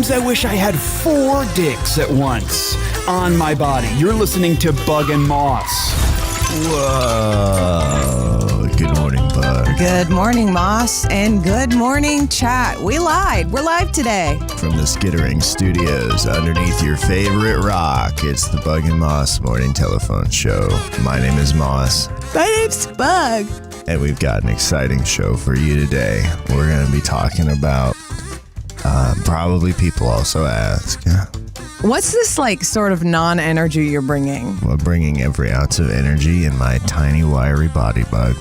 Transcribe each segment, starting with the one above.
Sometimes I wish I had 4 dicks at once on my body. You're listening to Bug and Moss. Whoa. Good morning, Bug. Good morning, Moss, and good morning, chat. We lied. We're live today. From the Skittering Studios, underneath your favorite rock, it's the Bug and Moss Morning Telephone Show. My name is Moss. My name's Bug. And we've got an exciting show for you today. We're going to be talking about, probably people also ask, What's this, sort of non-energy you're bringing? well, bringing every ounce of energy in my tiny, wiry body, Bug.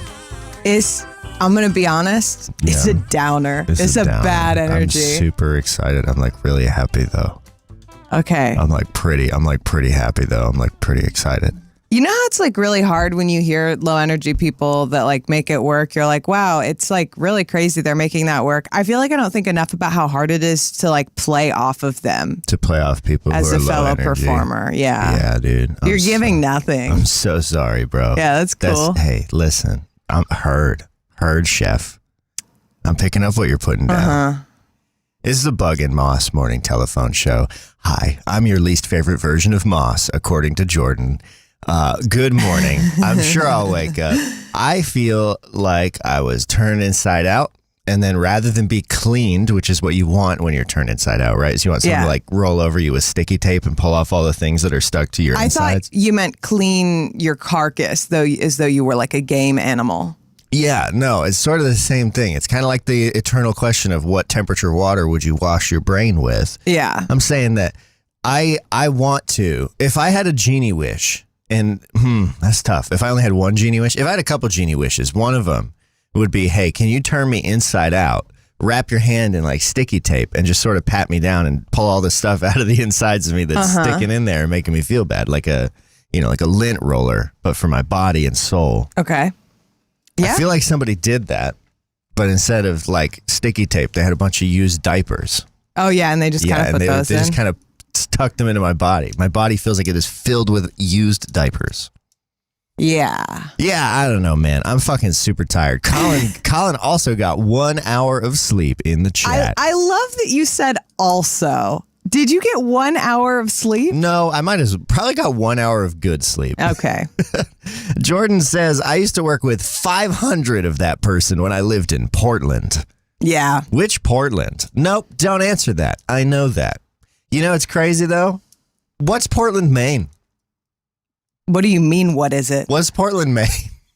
I'm going to be honest, it's a downer. It's a bad energy. I'm super excited. I'm really happy, though. Okay. I'm pretty happy, though. I'm pretty excited. You know how it's really hard when you hear low energy people that make it work? You're like, wow, it's really crazy they're making that work. I feel like I don't think enough about how hard it is to play off of them. To play off people as who are a fellow low energy. performer. Yeah. Yeah, dude. You're giving nothing. I'm so sorry, bro. Yeah, that's cool. Hey, listen. I'm heard, chef. I'm picking up what you're putting down. Uh-huh. This is the Bug and Moss Morning Telephone Show. Hi, I'm your least favorite version of Moss, according to Jordan. Good morning. I'm sure I'll wake up. I feel like I was turned inside out, and then rather than be cleaned, which is what you want when you're turned inside out, right? So you want someone to roll over you with sticky tape and pull off all the things that are stuck to your insides. I thought you meant clean your carcass, as though you were a game animal. Yeah, no, it's sort of the same thing. It's kind of like the eternal question of what temperature water would you wash your brain with? Yeah. I'm saying that I want to, if I had a genie wish, and that's tough. If I only had one genie wish, if I had a couple genie wishes, one of them would be, hey, can you turn me inside out, wrap your hand in sticky tape and just sort of pat me down and pull all the stuff out of the insides of me that's sticking in there and making me feel bad, like a lint roller, but for my body and soul. Okay. Yeah. I feel like somebody did that, but instead of sticky tape, they had a bunch of used diapers. Oh yeah, and they just kind of put those in. They just kind of tuck them into my body. My body feels like it is filled with used diapers. Yeah. Yeah, I don't know, man. I'm fucking super tired. Colin also got 1 hour of sleep in the chat. I love that you said also. Did you get 1 hour of sleep? No, I probably got 1 hour of good sleep. Okay. Jordan says, I used to work with 500 of that person when I lived in Portland. Yeah. Which Portland? Nope, don't answer that. I know that. You know, it's crazy, though. What's Portland, Maine? What do you mean, what is it? What's Portland, Maine?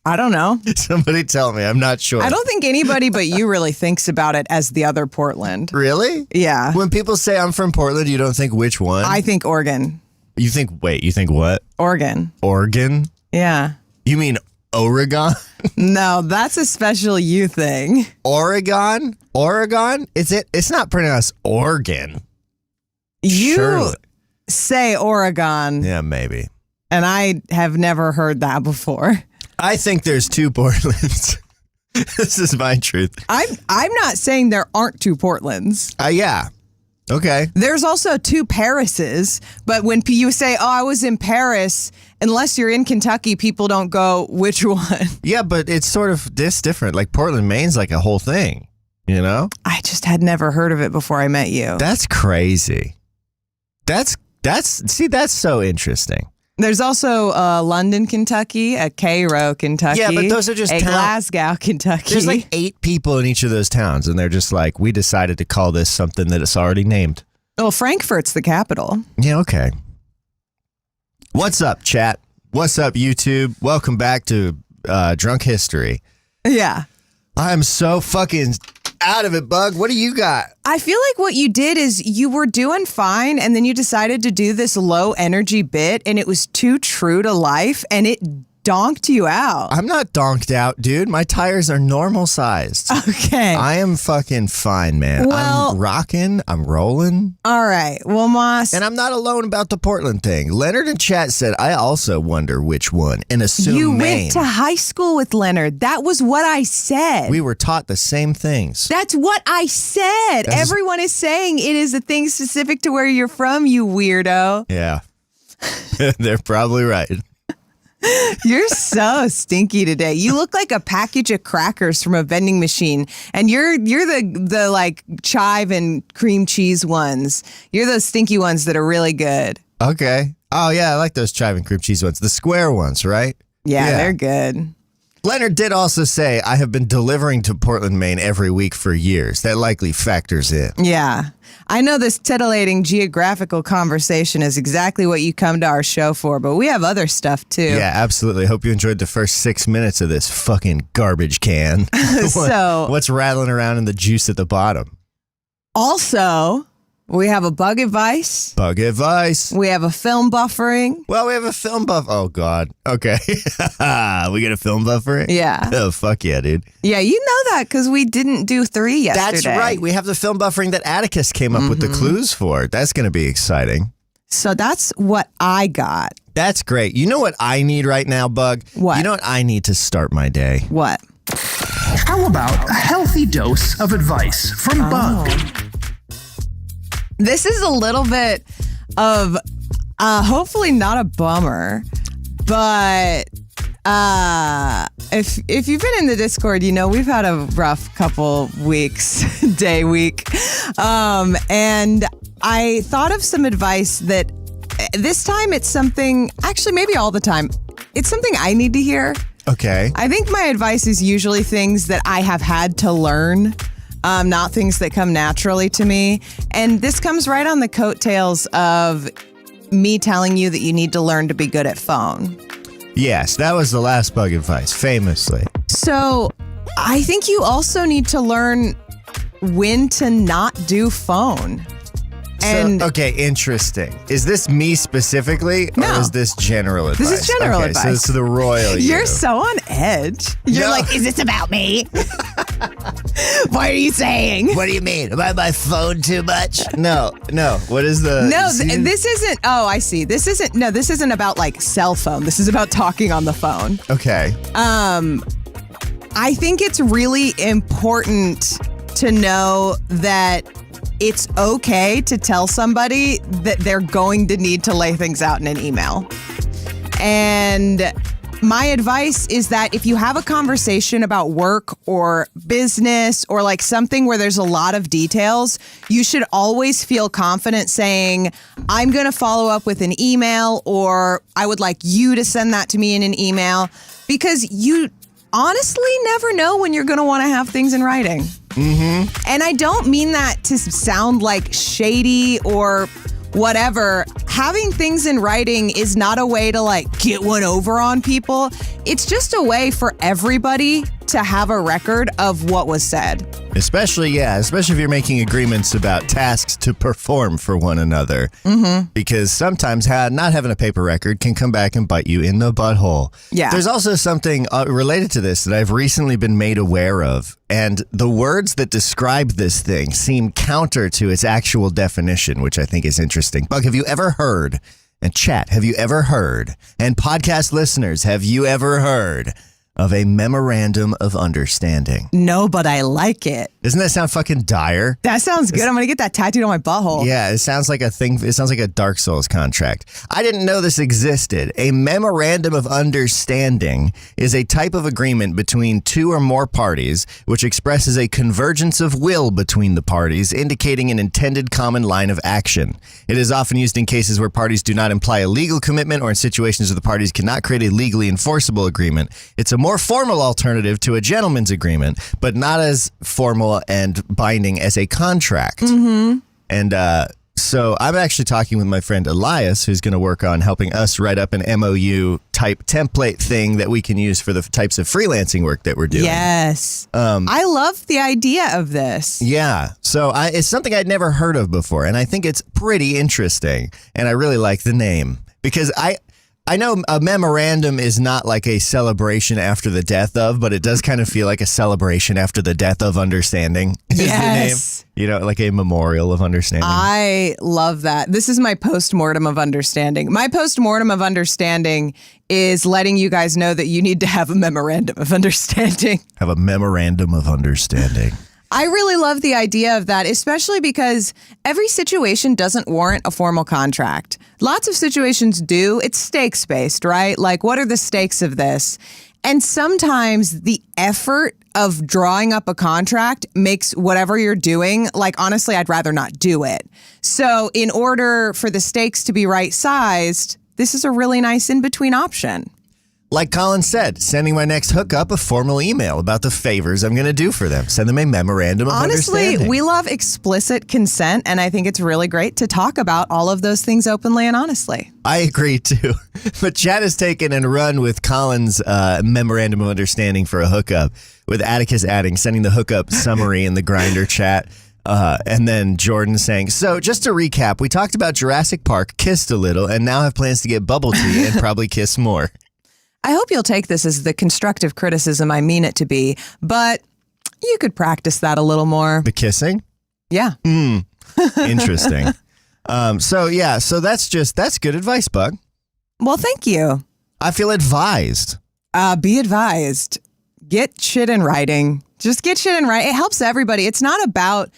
I don't know. Somebody tell me. I'm not sure. I don't think anybody but you really thinks about it as the other Portland. Really? Yeah. When people say I'm from Portland, you don't think which one? I think Oregon. You think what? Oregon. Oregon? Yeah. You mean Oregon? No, that's a special you thing. Oregon? It's not pronounced Oregon. You Surely. say Oregon. Yeah, maybe. And I have never heard that before. I think there's 2 Portlands. This is my truth. I'm not saying there aren't 2 Portlands. Yeah. Okay. There's also 2 Parises, but when you say, oh, I was in Paris, unless you're in Kentucky, people don't go, which one? Yeah, but it's sort of different. Portland, Maine's a whole thing, you know? I just had never heard of it before I met you. That's crazy. That's so interesting. There's also London, Kentucky, a Cairo, Kentucky. Yeah, but those are just a Glasgow, Kentucky. There's 8 people in each of those towns, and they're just we decided to call this something that it's already named. Well, Frankfurt's the capital. Yeah, okay. What's up, chat? What's up, YouTube? Welcome back to Drunk History. Yeah. I'm so fucking out of it, Bug. What do you got? I feel like what you did is you were doing fine, and then you decided to do this low energy bit, and it was too true to life, and it donked you out. I'm not donked out, dude. My tires are normal sized. Okay. I am fucking fine, man. Well, I'm rocking. I'm rolling. All right. Well, Moss. And I'm not alone about the Portland thing. Leonard in chat said, I also wonder which one, and assume you Maine. went to high school with Leonard. That was what I said. We were taught the same things. That's what I said. Everyone is saying it is a thing specific to where you're from, you weirdo. Yeah. They're probably right. You're so stinky today. You look like a package of crackers from a vending machine, and you're the like chive and cream cheese ones. You're those stinky ones that are really good. Okay. Oh, yeah, I like those chive and cream cheese ones. The square ones, right? Yeah, they're good. Leonard did also say, I have been delivering to Portland, Maine every week for years. That likely factors in. Yeah. I know this titillating geographical conversation is exactly what you come to our show for, but we have other stuff too. Yeah, absolutely. Hope you enjoyed the first 6 minutes of this fucking garbage can. What's rattling around in the juice at the bottom? Also, we have a bug advice. Bug advice. We have a film buffering. Well, we have a film buff. Oh, God. Okay. We get a film buffering? Yeah. Oh, fuck yeah, dude. Yeah, you know that because we didn't do 3 yesterday. That's right. We have the film buffering that Atticus came up with the clues for. That's going to be exciting. So that's what I got. That's great. You know what I need right now, Bug? What? You know what I need to start my day? What? How about a healthy dose of advice from Bug? This is a little bit of hopefully not a bummer, but if you've been in the Discord, you know we've had a rough couple weeks, week, and I thought of some advice that this time it's something, actually maybe all the time, it's something I need to hear. Okay. I think my advice is usually things that I have had to learn. Not things that come naturally to me. And this comes right on the coattails of me telling you that you need to learn to be good at phone. Yes, that was the last Bug advice, famously. So I think you also need to learn when to not do phone. And okay, interesting. Is this me specifically, or is this general advice? This is general advice. So it's the royal you. You're so on edge. You're like, is this about me? What are you saying? What do you mean? Am I on my phone too much? No. What is the... No, this isn't... Oh, I see. This isn't about like cell phone. This is about talking on the phone. Okay. I think it's really important to know that it's okay to tell somebody that they're going to need to lay things out in an email. And my advice is that if you have a conversation about work or business or like something where there's a lot of details, you should always feel confident saying, I'm going to follow up with an email, or I would like you to send that to me in an email, because you honestly never know when you're going to want to have things in writing. Mm-hmm. And I don't mean that to sound like shady or whatever. Having things in writing is not a way to like get one over on people. It's just a way for everybody to have a record of what was said. Especially if you're making agreements about tasks to perform for one another. Mm-hmm. Because sometimes not having a paper record can come back and bite you in the butthole. Yeah. There's also something related to this that I've recently been made aware of. And the words that describe this thing seem counter to its actual definition, which I think is interesting. Bug, have you ever heard, and chat, have you ever heard, and podcast listeners, have you ever heard of a memorandum of understanding? No, but I like it. Doesn't that sound fucking dire? That sounds good. I'm going to get that tattooed on my butthole. Yeah, it sounds like a thing. It sounds like a Dark Souls contract. I didn't know this existed. A memorandum of understanding is a type of agreement between two or more parties which expresses a convergence of will between the parties, indicating an intended common line of action. It is often used in cases where parties do not imply a legal commitment, or in situations where the parties cannot create a legally enforceable agreement. It's a more formal alternative to a gentleman's agreement, but not as formal and binding as a contract. Mm-hmm. And so I'm actually talking with my friend Elias, who's going to work on helping us write up an MOU type template thing that we can use for the types of freelancing work that we're doing. Yes. I love the idea of this. Yeah. So it's something I'd never heard of before, and I think it's pretty interesting, and I really like the name because I know a memorandum is not like a celebration after the death of, but it does kind of feel like a celebration after the death of understanding. Yes. The name. You know, like a memorial of understanding. I love that. This is my postmortem of understanding. My postmortem of understanding is letting you guys know that you need to have a memorandum of understanding. Have a memorandum of understanding. I really love the idea of that, especially because every situation doesn't warrant a formal contract. Lots of situations do. It's stakes-based, right? Like, what are the stakes of this? And sometimes the effort of drawing up a contract makes whatever you're doing, like, honestly, I'd rather not do it. So in order for the stakes to be right-sized, this is a really nice in-between option. Like Colin said, sending my next hookup a formal email about the favors I'm going to do for them. Send them a memorandum of understanding. Honestly, we love explicit consent, and I think it's really great to talk about all of those things openly and honestly. I agree, too. But Chad has taken and run with Colin's memorandum of understanding for a hookup, with Atticus adding, sending the hookup summary in the Grindr chat. And then Jordan saying, so just to recap, we talked about Jurassic Park, kissed a little, and now have plans to get bubble tea and probably kiss more. I hope you'll take this as the constructive criticism I mean it to be, but you could practice that a little more. The kissing? Yeah. Interesting. So that's good advice, Bug. Well, thank you. I feel advised. Be advised. Get shit in writing. Just get shit in writing. It helps everybody. It's not about...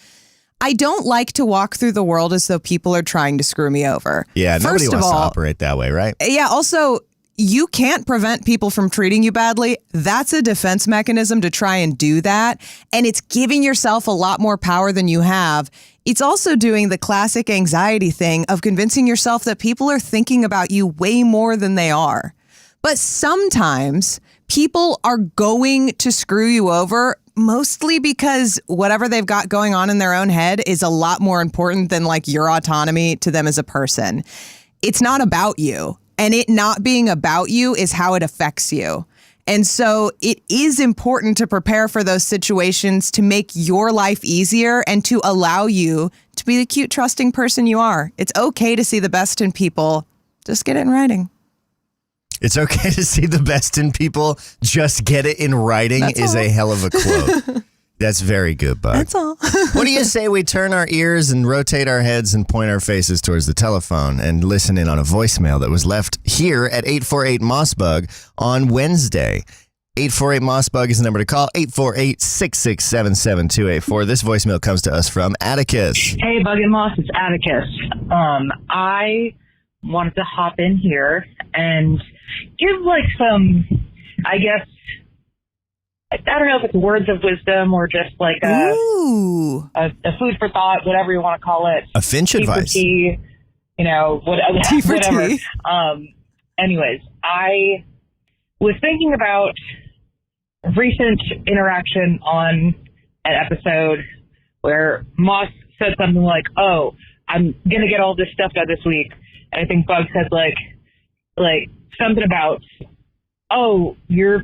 I don't like to walk through the world as though people are trying to screw me over. Yeah, nobody wants to operate that way, right? Yeah, also... You can't prevent people from treating you badly. That's a defense mechanism to try and do that. And it's giving yourself a lot more power than you have. It's also doing the classic anxiety thing of convincing yourself that people are thinking about you way more than they are. But sometimes people are going to screw you over, mostly because whatever they've got going on in their own head is a lot more important than like your autonomy to them as a person. It's not about you. And it not being about you is how it affects you. And so it is important to prepare for those situations to make your life easier and to allow you to be the cute, trusting person you are. It's okay to see the best in people. Just get it in writing. It's okay to see the best in people. Just get it in writing is a hell of a quote. That's very good, Bug. That's all. What do you say we turn our ears and rotate our heads and point our faces towards the telephone and listen in on a voicemail that was left here at 848-MOSS-BUG on Wednesday? 848-MOSS-BUG is the number to call, 848-667-7284. This voicemail comes to us from Atticus. Hey, Bug and Moss, it's Atticus. I wanted to hop in here and give like some, I guess, I don't know if it's words of wisdom or just like a food for thought, whatever you want to call it. A Finch advice. Tea, you know, whatever. Tea. Anyways, I was thinking about a recent interaction on an episode where Moss said something like, oh, I'm going to get all this stuff done this week. And I think Bug said like something about, oh, you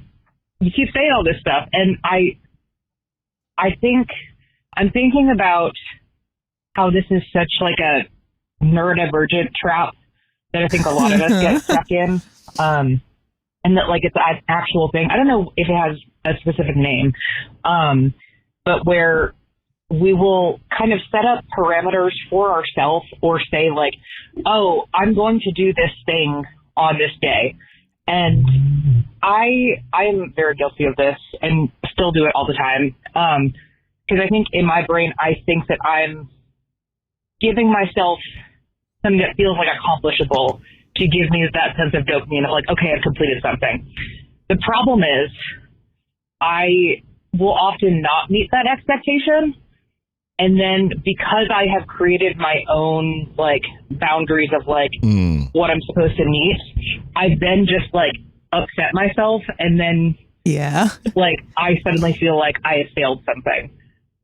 keep saying all this stuff. And I think I'm thinking about how this is such like a neurodivergent trap that I think a lot of us get stuck in. And that like it's an actual thing. I don't know if it has a specific name, but where we will kind of set up parameters for ourselves or say like, oh, I'm going to do this thing on this day. And I am very guilty of this and still do it all the time. Because I think in my brain, I think that I'm giving myself something that feels like accomplishable to give me that sense of dopamine of like, okay, I've completed something. The problem is I will often not meet that expectation. And then because I have created my own like boundaries of like what I'm supposed to meet, I then just like upset myself. And then like I suddenly feel like I have failed something.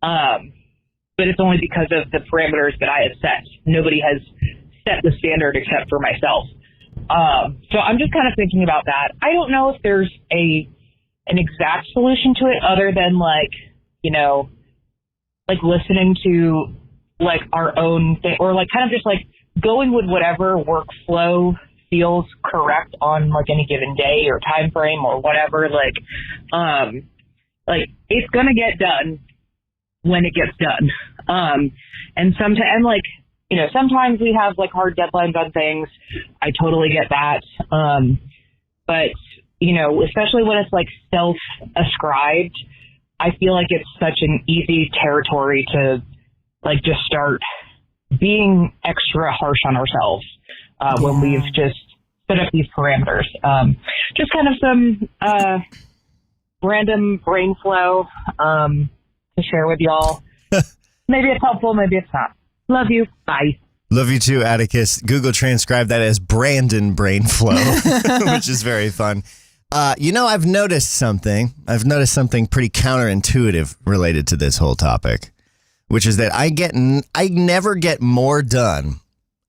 But it's only because of the parameters that I have set. Nobody has set the standard except for myself. So I'm just kind of thinking about that. I don't know if there's an exact solution to it other than like, you know, like listening to like our own thing or like kind of just like going with whatever workflow feels correct on like any given day or time frame or whatever. Like it's going to get done when it gets done. And like, you know, sometimes we have like hard deadlines on things. I totally get that. But, you know, especially when it's like self-ascribed, I feel like it's such an easy territory to like just start being extra harsh on ourselves when we've just set up these parameters. Just kind of some random brain flow to share with y'all. Maybe it's helpful, maybe it's not. Love you. Bye. Love you too, Atticus. Google transcribed that as Brandon brain flow, which is very fun. I've noticed something. I've noticed something pretty counterintuitive related to this whole topic, which is that I never get more done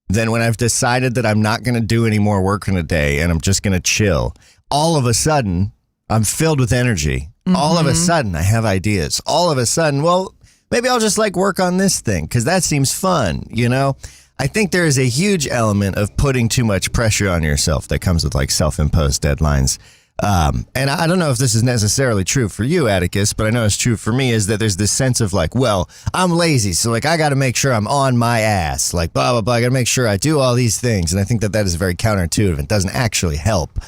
than when I've decided that I'm not going to do any more work in a day and I'm just going to chill. All of a sudden, I'm filled with energy. Mm-hmm. All of a sudden, I have ideas. All of a sudden, well, maybe I'll just like work on this thing because that seems fun, you know? I think there is a huge element of putting too much pressure on yourself that comes with like self-imposed deadlines. And I don't know if this is necessarily true for you, Atticus, but I know it's true for me, is that there's this sense of like, well, I'm lazy, so like I got to make sure I'm on my ass, like blah, blah, blah. I got to make sure I do all these things. And I think that is very counterintuitive. It doesn't actually help.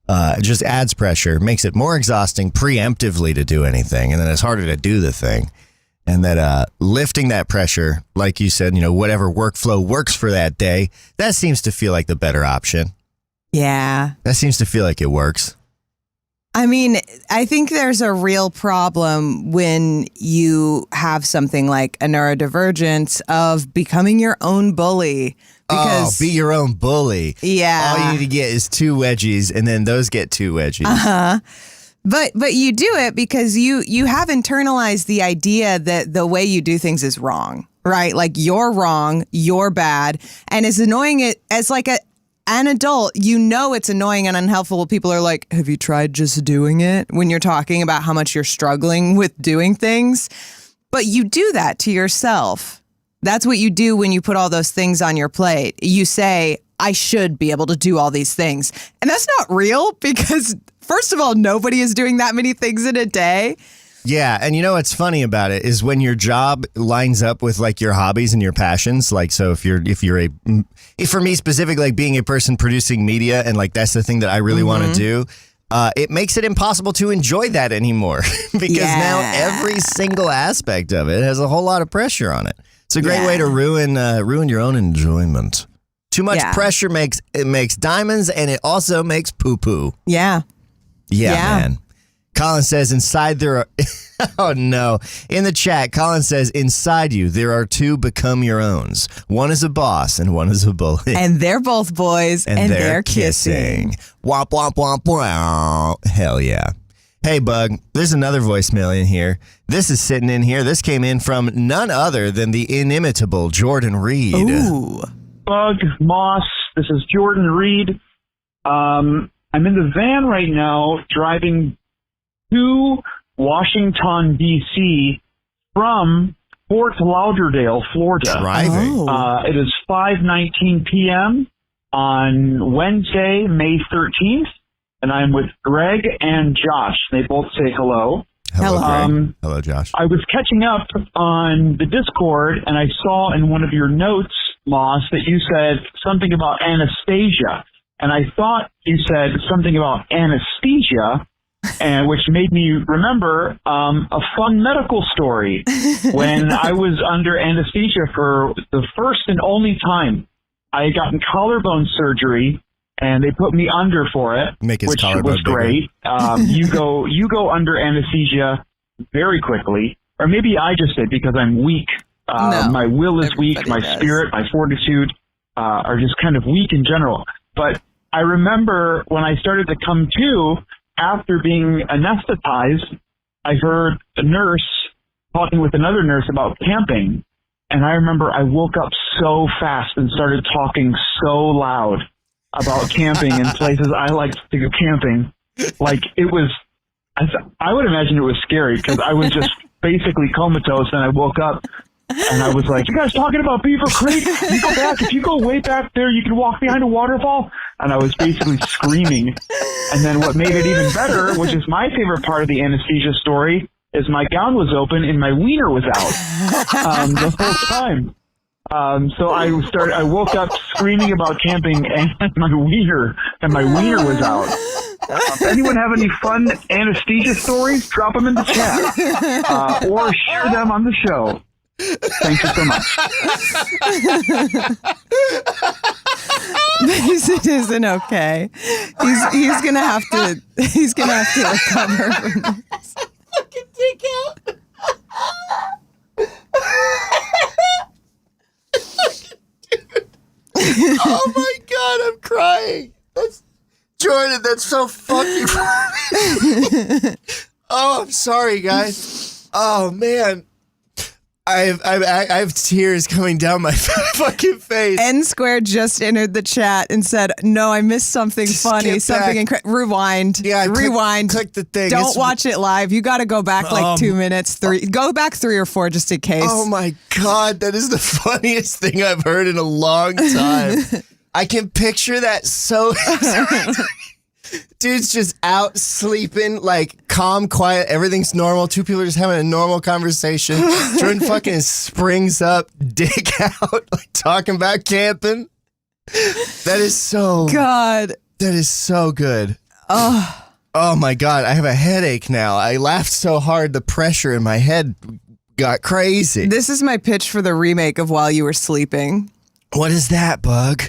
It just adds pressure, makes it more exhausting preemptively to do anything. And then it's harder to do the thing. And that lifting that pressure, like you said, whatever workflow works for that day, that seems to feel like the better option. Yeah. That seems to feel like it works. I mean, I think there's a real problem when you have something like a neurodivergence of becoming your own bully. Because, be your own bully. Yeah. All you need to get is 2 wedgies, and then those get 2 wedgies. Uh-huh. But you do it because you have internalized the idea that the way you do things is wrong, right? Like you're wrong, you're bad. And as annoying as like an adult, it's annoying and unhelpful. People are like, have you tried just doing it? When you're talking about how much you're struggling with doing things. But you do that to yourself. That's what you do when you put all those things on your plate. You say, I should be able to do all these things. And that's not real because, first of all, nobody is doing that many things in a day. Yeah, and what's funny about it is when your job lines up with like your hobbies and your passions. Like, so if for me specifically, like being a person producing media and like that's the thing that I really want to do, it makes it impossible to enjoy that anymore because now every single aspect of it has a whole lot of pressure on it. It's a great way to ruin your own enjoyment. Too much pressure makes diamonds, and it also makes poo-poo. Yeah, man. Colin says inside there are oh no. In the chat, Colin says inside you there are 2 become your owns. One is a boss and one is a bully. And they're both boys and they're kissing. Womp womp womp womp. Hell yeah. Hey Bug, there's another voicemail in here. This is sitting in here. This came in from none other than the inimitable Jordan Reed. Ooh. Bug, Moss, this is Jordan Reed. I'm in the van right now driving to Washington, D.C. from Fort Lauderdale, Florida. Driving? It is 5:19 p.m. on Wednesday, May 13th, and I'm with Greg and Josh. They both say hello. Hello, Greg. Hello, Josh. I was catching up on the Discord, and I saw in one of your notes, Moss, that you said something about Anastasia. And I thought you said something about anesthesia, and which made me remember a fun medical story when I was under anesthesia for the first and only time. I had gotten collarbone surgery, and they put me under for it, which was great. You go under anesthesia very quickly, or maybe I just did because I'm weak. No, my will is weak. My spirit, my fortitude are just kind of weak in general. But I remember when I started to come to, after being anesthetized, I heard a nurse talking with another nurse about camping. And I remember I woke up so fast and started talking so loud about camping and places I like to go camping. Like it was, I would imagine it was scary because I was just basically comatose, and I woke up and I was like, you guys talking about Beaver Creek? You go back, if you go way back there, you can walk behind a waterfall. And I was basically screaming. And then what made it even better, which is my favorite part of the anesthesia story, is my gown was open and my wiener was out the whole time. So I woke up screaming about camping, and my wiener was out. If anyone have any fun anesthesia stories, drop them in the chat or share them on the show. Thank you so much. This isn't okay. He's gonna have to recover from this. Fucking Takeout. Oh my God, I'm crying. Jordan, that's so fucking funny. Oh, I'm sorry, guys. Oh man. I have tears coming down my fucking face. N Square just entered the chat and said, "No, I missed something funny, something incredible." Rewind. Yeah, rewind. Click the thing. Don't watch it live. You got to go back like 2 minutes, 3. Go back 3 or 4 just in case. Oh my God, that is the funniest thing I've heard in a long time. I can picture that so. Dude's just out sleeping, like calm, quiet. Everything's normal. 2 people are just having a normal conversation. Jordan fucking springs up, dick out, like talking about camping. That is so. God. That is so good. Oh my God, I have a headache now. I laughed so hard, the pressure in my head got crazy. This is my pitch for the remake of While You Were Sleeping. What is that, Bug?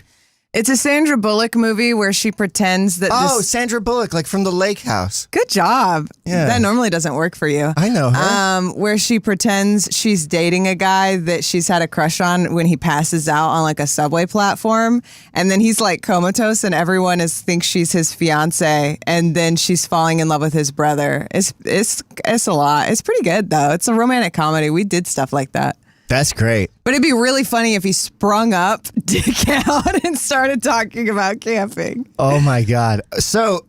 It's a Sandra Bullock movie where she pretends that Sandra Bullock, like from the Lake House. Good job. Yeah. That normally doesn't work for you. I know her. Where she pretends she's dating a guy that she's had a crush on when he passes out on like a subway platform. And then he's like comatose and everyone thinks she's his fiance. And then she's falling in love with his brother. It's a lot. It's pretty good though. It's a romantic comedy. We did stuff like that. That's great. But it'd be really funny if he sprung up, dick out, and started talking about camping. Oh my God. So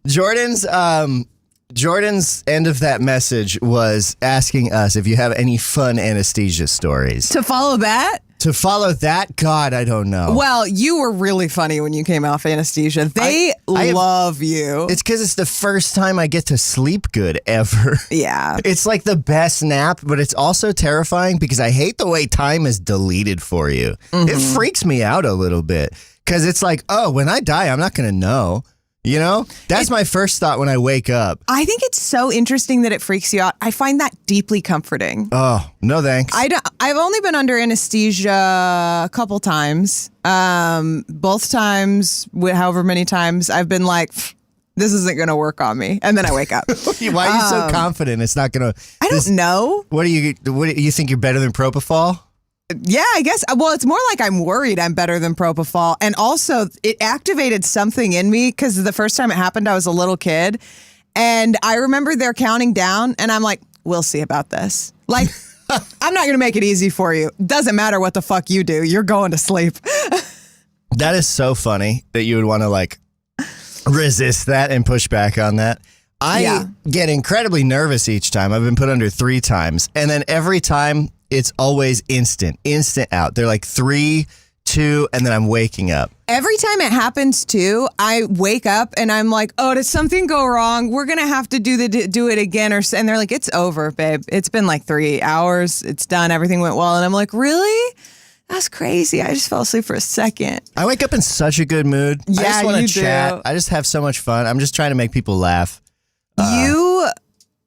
Jordan's end of that message was asking us if you have any fun anesthesia stories. To follow that? To follow that, God, I don't know. Well, you were really funny when you came off anesthesia. They love you. It's because it's the first time I get to sleep good ever. Yeah. It's like the best nap, but it's also terrifying because I hate the way time is deleted for you. Mm-hmm. It freaks me out a little bit because it's like, oh, when I die, I'm not going to know. You know, that's my first thought when I wake up. I think it's so interesting that it freaks you out. I find that deeply comforting. Oh, no thanks. I've only been under anesthesia a couple times. Both times, however many times, I've been like, this isn't going to work on me. And then I wake up. Why are you so confident it's not going to? I don't know. What do you think you're better than propofol? Yeah, I guess. Well, it's more like I'm worried I'm better than propofol. And also, it activated something in me because the first time it happened, I was a little kid. And I remember they're counting down, and I'm like, we'll see about this. Like, I'm not going to make it easy for you. Doesn't matter what the fuck you do. You're going to sleep. That is so funny that you would want to, like, resist that and push back on that. I get incredibly nervous each time. I've been put under 3 times. And then every time, it's always instant out. They're like 3, 2, and then I'm waking up. Every time it happens too, I wake up and I'm like, oh, did something go wrong? We're going to have to do it again. And they're like, it's over, babe. It's been like 3 hours. It's done. Everything went well. And I'm like, really? That's crazy. I just fell asleep for a second. I wake up in such a good mood. Yeah, I just want you to chat. do. I just have so much fun. I'm just trying to make people laugh. You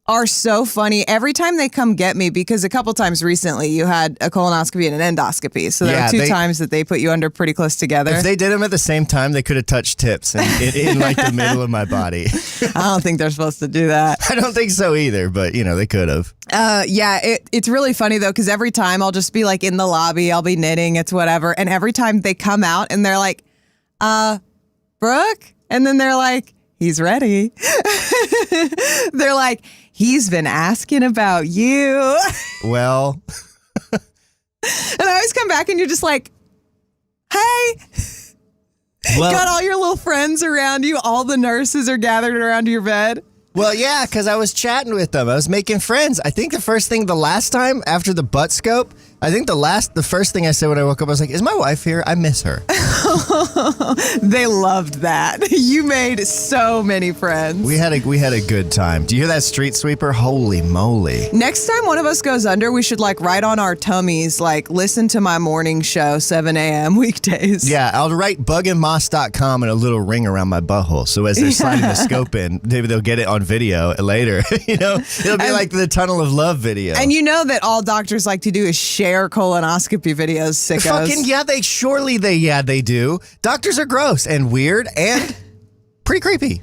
are so funny every time they come get me, because a couple times recently you had a colonoscopy and an endoscopy. So there were 2 times that they put you under pretty close together. If they did them at the same time, they could have touched tips in like the middle of my body. I don't think they're supposed to do that. I don't think so either, but they could have. It's really funny though, because every time I'll just be like in the lobby, I'll be knitting, it's whatever. And every time they come out and they're like, Brooke? And then they're like, he's ready. They're like, he's been asking about you. Well. And I always come back and you're just like, hey. Well, got all your little friends around you. All the nurses are gathered around your bed. Well, yeah, because I was chatting with them. I was making friends. I think the last time after the butt scope, I think the first thing I said when I woke up, I was like, is my wife here? I miss her. They loved that. You made so many friends. We had a good time. Do you hear that street sweeper? Holy moly. Next time one of us goes under, we should like write on our tummies, like, listen to my morning show, 7 a.m. weekdays. Yeah, I'll write bugandmoss.com and a little ring around my butthole. So as they're sliding the scope in, maybe they'll get it on video later. It'll be like the Tunnel of Love video. And you know that all doctors like to do is share colonoscopy videos, sickos. Fucking yeah, they do. Doctors are gross and weird and pretty creepy.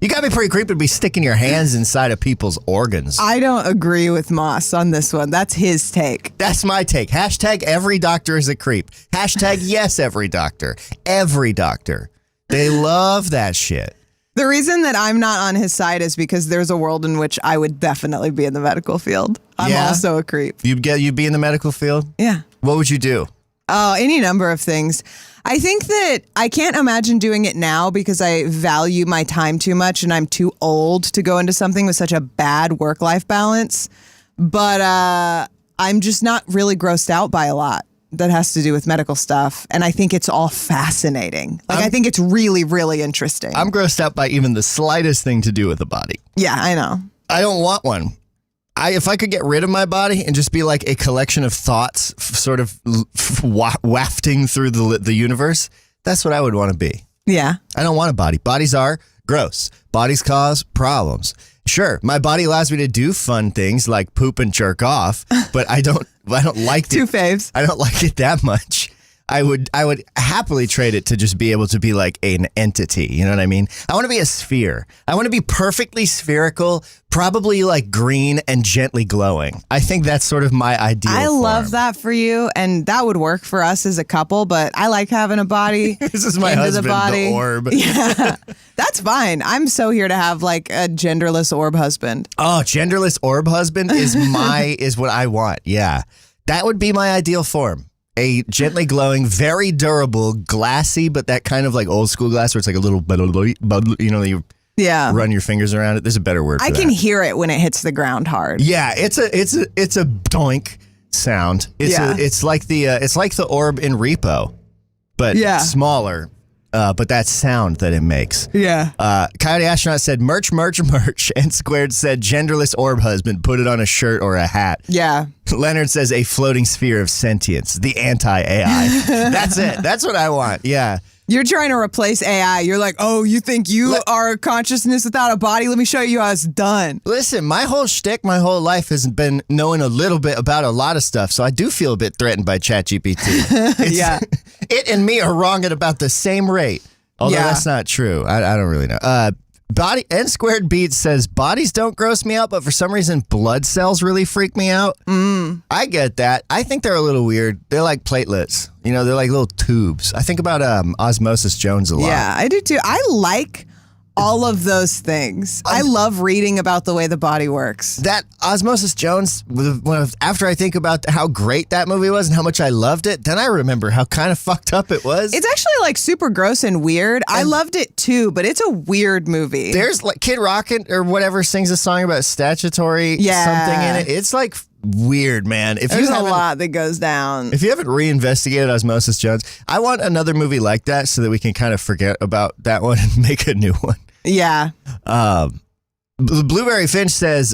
You gotta be pretty creepy to be sticking your hands inside of people's organs. I don't agree with Moss on this one. That's his take. That's my take. Hashtag every doctor is a creep. Hashtag yes, every doctor. Every doctor. They love that shit. The reason that I'm not on his side is because there's a world in which I would definitely be in the medical field. I'm also a creep. You'd be in the medical field? Yeah. What would you do? Oh, any number of things. I think that I can't imagine doing it now because I value my time too much and I'm too old to go into something with such a bad work-life balance. But I'm just not really grossed out by a lot that has to do with medical stuff. And I think it's all fascinating. I think it's really, really interesting. I'm grossed out by even the slightest thing to do with the body. Yeah, I know. I don't want one. If I could get rid of my body and just be like a collection of thoughts sort of wafting through the universe, that's what I would want to be. Yeah. I don't want a body. Bodies are gross. Bodies cause problems. Sure, my body allows me to do fun things like poop and jerk off, but I don't like it. Two faves. I don't like it that much. I would happily trade it to just be able to be like an entity. You know what I mean? I want to be a sphere. I want to be perfectly spherical, probably like green and gently glowing. I think that's sort of my ideal I form. love that for you, and that would work for us as a couple, but I like having a body. This is my into husband, the body. the orb. Yeah, that's fine. I'm so here to have like a genderless orb husband. Oh, genderless orb husband is what I want. Yeah. That would be my ideal form. A gently glowing, very durable, glassy, but that kind of like old school glass where it's like a little, you run your fingers around it. There's a better word for that. I can hear it when it hits the ground hard. Yeah, it's a doink sound. It's like the orb in Repo, but smaller. But that sound that it makes. Yeah. Coyote Astronaut said, merch. And Squared said, genderless orb husband, put it on a shirt or a hat. Yeah. Leonard says, a floating sphere of sentience, the anti-AI. That's it. That's what I want. Yeah. You're trying to replace AI. You're like, oh, you think you are a consciousness without a body? Let me show you how it's done. Listen, my whole shtick, my whole life has been knowing a little bit about a lot of stuff, so I do feel a bit threatened by ChatGPT. Yeah. It and me are wrong at about the same rate. Although that's not true. I don't really know. Body N Squared Beats says, bodies don't gross me out, but for some reason, blood cells really freak me out. I get that. I think they're a little weird. They're like platelets. They're like little tubes. I think about Osmosis Jones a lot. Yeah, I do too. I like all of those things. I love reading about the way the body works. That Osmosis Jones, after I think about how great that movie was and how much I loved it, then I remember how kind of fucked up it was. It's actually like super gross and weird. I loved it too, but it's a weird movie. There's like Kid Rock or whatever sings a song about statutory something in it. It's like weird, man. There's a lot that goes down. If you haven't reinvestigated Osmosis Jones, I want another movie like that so that we can kind of forget about that one and make a new one. Yeah. Blueberry Finch says,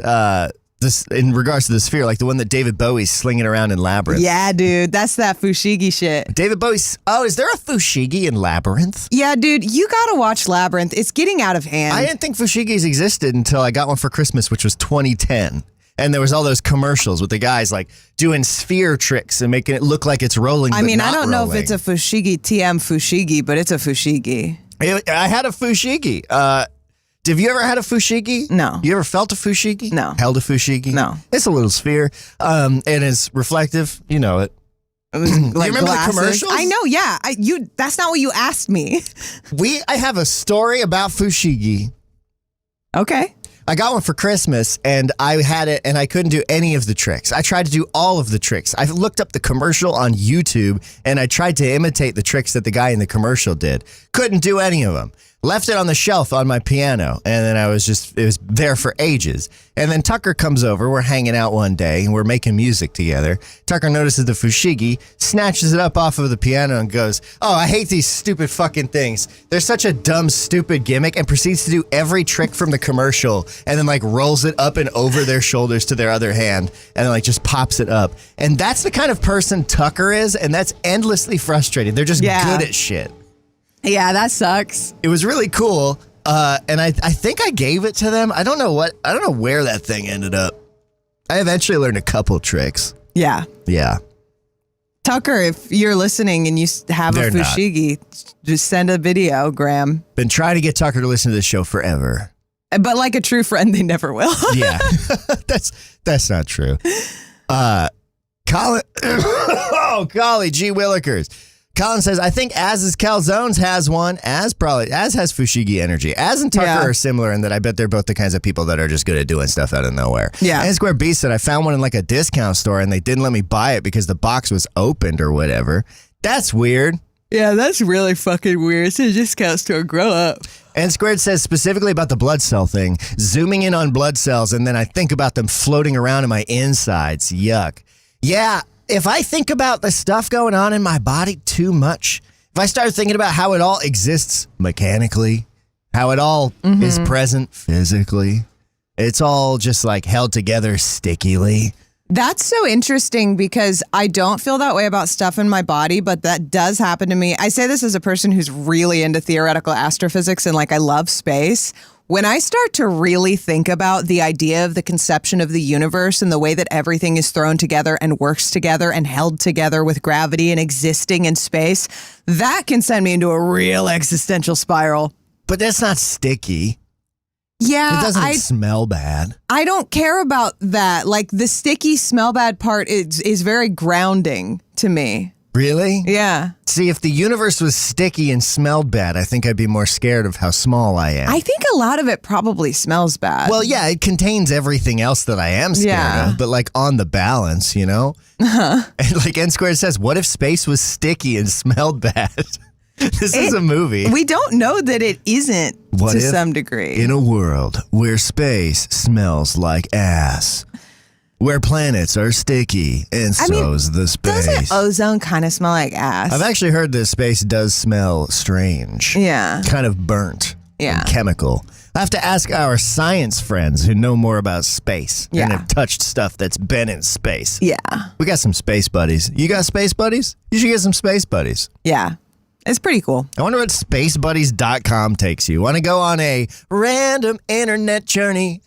this in regards to the sphere, like the one that David Bowie's slinging around in Labyrinth. Yeah, dude. That's that Fushigi shit. David Bowie's... Oh, is there a Fushigi in Labyrinth? Yeah, dude. You gotta watch Labyrinth. It's getting out of hand. I didn't think Fushigis existed until I got one for Christmas, which was 2010. And there was all those commercials with the guys like doing sphere tricks and making it look like it's rolling. I mean, I don't know if it's a Fushigi TM Fushigi, but it's a Fushigi. I had a Fushigi. Have you ever had a Fushigi? No. You ever felt a Fushigi? No. Held a Fushigi? No. It's a little sphere. And it's reflective. You know it. Like you remember glasses? the commercials? I know, yeah. That's not what you asked me. I have a story about Fushigi. Okay. I got one for Christmas and I had it and I couldn't do any of the tricks. I tried to do all of the tricks. I looked up the commercial on YouTube and I tried to imitate the tricks that the guy in the commercial did. Couldn't do any of them. left it on the shelf on my piano, and then it was there for ages. And then Tucker comes over, we're hanging out one day, and we're making music together. Tucker notices the fushigi, snatches it up off of the piano, and goes, "Oh, I hate these stupid fucking things. They're such a dumb, stupid gimmick," and proceeds to do every trick from the commercial, and then like rolls it up and over their shoulders to their other hand, and then like just pops it up. And that's the kind of person Tucker is, and that's endlessly frustrating. They're just good at shit. Yeah, that sucks. It was really cool, and I think I gave it to them. I don't know where that thing ended up. I eventually learned a couple tricks. Yeah. Yeah. Tucker, if you're listening and you have a fushigi, just send a video, Graham. Been trying to get Tucker to listen to this show forever. But like a true friend, they never will. Yeah, that's not true. Colin, golly, gee willikers. Colin says, I think Az's Calzones has one. Az has fushigi energy. Az and Tucker are similar in that I bet they're both the kinds of people that are just good at doing stuff out of nowhere. Yeah. And Square B said, I found one in like a discount store and they didn't let me buy it because the box was opened or whatever. That's weird. Yeah, that's really fucking weird. It's a discount store. Grow up. And Squared says specifically about the blood cell thing, zooming in on blood cells, and then I think about them floating around in my insides. Yuck. Yeah, if I think about the stuff going on in my body too much, if I start thinking about how it all exists mechanically, how it all is present physically, it's all just like held together stickily. That's so interesting because I don't feel that way about stuff in my body, but that does happen to me. I say this as a person who's really into theoretical astrophysics and like I love space. When I start to really think about the idea of the conception of the universe and the way that everything is thrown together and works together and held together with gravity and existing in space, that can send me into a real existential spiral. But that's not sticky. Yeah, it doesn't smell bad. I don't care about that. Like the sticky smell bad part is very grounding to me. Really? Yeah. See, if the universe was sticky and smelled bad, I think I'd be more scared of how small I am. I think a lot of it probably smells bad. Well, yeah, it contains everything else that I am scared of, but like on the balance, you know? And like N Squared says, what if space was sticky and smelled bad? This is a movie. We don't know that it isn't to some degree. In a world where space smells like ass, where planets are sticky, and so's the space. Doesn't ozone kind of smell like ass? I've actually heard that space does smell strange. Yeah. Kind of burnt. Yeah. And chemical. I have to ask our science friends who know more about space and have touched stuff that's been in space. Yeah. We got some space buddies. You got space buddies? You should get some space buddies. Yeah. It's pretty cool. I wonder what spacebuddies.com takes you. Want to go on a random internet journey?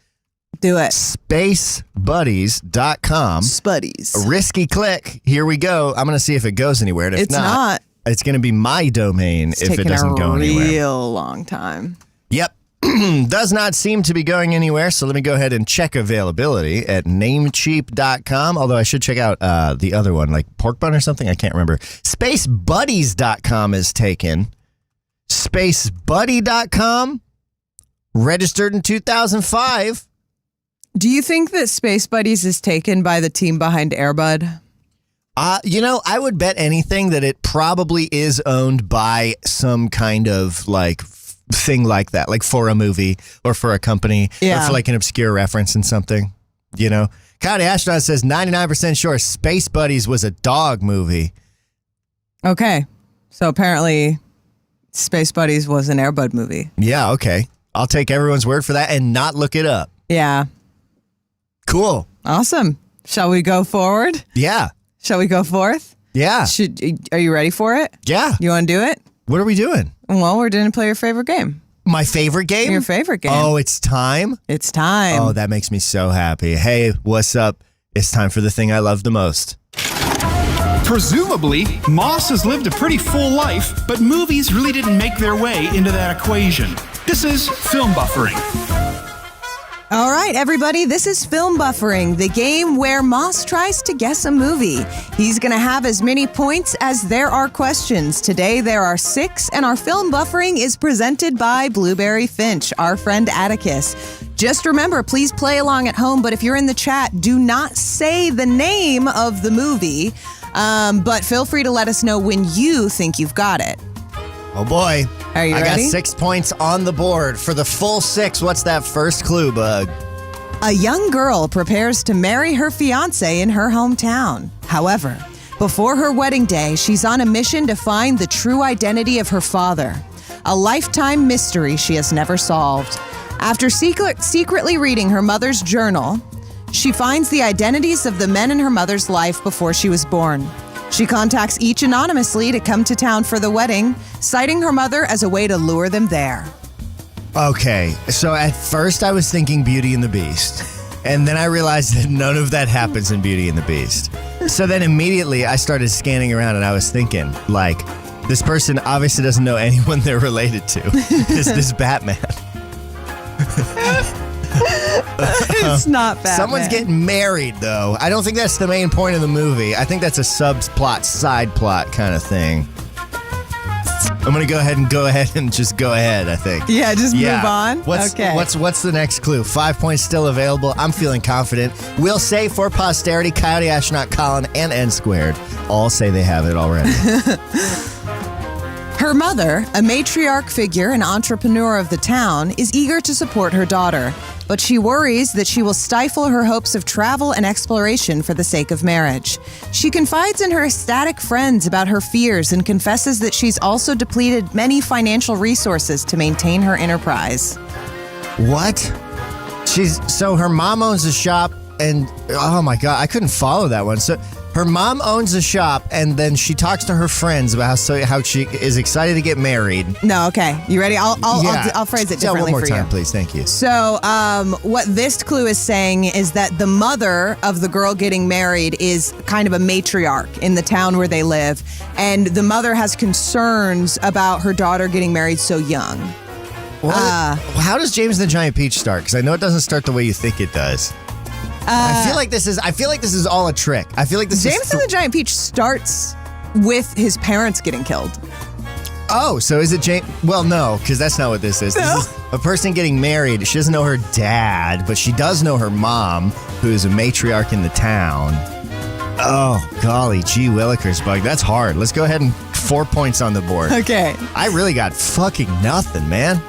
Do it. Spacebuddies.com. Spuddies. A risky click. Here we go. I'm going to see if it goes anywhere. And if It's not. It's going to be my domain if it doesn't go anywhere. It's taken a real long time. Yep. Does not seem to be going anywhere. So let me go ahead and check availability at namecheap.com. Although I should check out the other one, like Pork Bun or something. I can't remember. Spacebuddies.com is taken. Spacebuddy.com registered in 2005. Do you think that Space Buddies is taken by the team behind Air Bud? I would bet anything that it probably is owned by some kind of like thing like that, like for a movie or for a company or for like an obscure reference in something, you know? Coyote Astronaut says 99% sure Space Buddies was a dog movie. Okay. So apparently Space Buddies was an Air Bud movie. Yeah, okay. I'll take everyone's word for that and not look it up. Yeah. Cool. Awesome. Shall we go forward? Yeah. Shall we go forth? Yeah. Are you ready for it? Yeah. You want to do it? What are we doing? Well, we're going to play your favorite game. My favorite game? Your favorite game. Oh, it's time? It's time. Oh, that makes me so happy. Hey, what's up? It's time for the thing I love the most. Presumably, Moss has lived a pretty full life, but movies really didn't make their way into that equation. This is film buffering. All right, everybody, this is Film Buffering, the game where Moss tries to guess a movie. He's going to have as many points as there are questions. Today, there are 6, and our Film Buffering is presented by Blueberry Finch, our friend Atticus. Just remember, please play along at home, but if you're in the chat, do not say the name of the movie, but feel free to let us know when you think you've got it. Oh boy. Are you I ready? got 6 points on the board. For the full 6, what's that first clue, Bug? A young girl prepares to marry her fiancé in her hometown. However, before her wedding day, she's on a mission to find the true identity of her father. A lifetime mystery she has never solved. After secretly reading her mother's journal, she finds the identities of the men in her mother's life before she was born. She contacts each anonymously to come to town for the wedding, citing her mother as a way to lure them there. Okay, so at first I was thinking Beauty and the Beast, and then I realized that none of that happens in Beauty and the Beast. So then immediately I started scanning around and I was thinking, like, this person obviously doesn't know anyone they're related to. Is this Batman? It's not Batman. Someone's getting married, though. I don't think that's the main point of the movie. I think that's a subplot, side plot kind of thing. I'm gonna go ahead and just go ahead, I think. Yeah, just move on? Okay. What's the next clue? 5 points still available. I'm feeling confident. We'll say for posterity, Coyote Astronaut Colin and N Squared all say they have it already. Her mother, a matriarch figure and entrepreneur of the town, is eager to support her daughter, but she worries that she will stifle her hopes of travel and exploration for the sake of marriage. She confides in her ecstatic friends about her fears and confesses that she's also depleted many financial resources to maintain her enterprise. What? So her mom owns a shop and oh my God, I couldn't follow that one. So her mom owns a shop, and then she talks to her friends about how she is excited to get married. No, okay. You ready? I'll phrase it differently one more for time, you. please. Thank you. So, what this clue is saying is that the mother of the girl getting married is kind of a matriarch in the town where they live, and the mother has concerns about her daughter getting married so young. How does James and the Giant Peach start? Because I know it doesn't start the way you think it does. I feel like this is all a trick. I feel like this James and the Giant Peach starts with his parents getting killed. Oh, so is it James? Well, no, because that's not what this is. No. This is a person getting married. She doesn't know her dad, but she does know her mom, who is a matriarch in the town. Oh, golly, gee willikers, Bug. That's hard. Let's go ahead and 4 points on the board. Okay. I really got fucking nothing, man.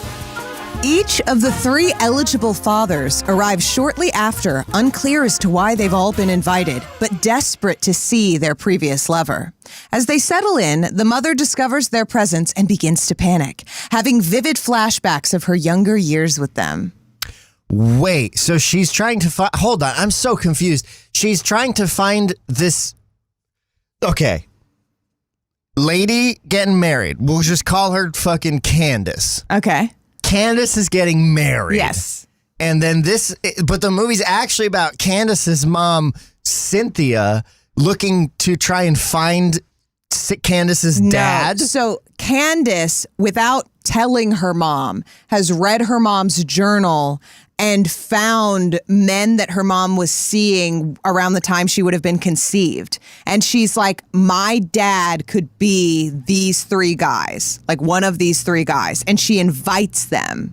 Each of the 3 eligible fathers arrives shortly after, unclear as to why they've all been invited, but desperate to see their previous lover. As they settle in, the mother discovers their presence and begins to panic, having vivid flashbacks of her younger years with them. Wait, so she's trying to find... Hold on, I'm so confused. She's trying to find this... Okay. Lady getting married. We'll just call her fucking Candace. Okay. Candace is getting married. Yes. And then but the movie's actually about Candace's mom, Cynthia, looking to try and find Candace's dad. So Candace, without telling her mom, has read her mom's journal and found men that her mom was seeing around the time she would have been conceived. And she's like, my dad could be these 3 guys, like one of these 3 guys. And she invites them.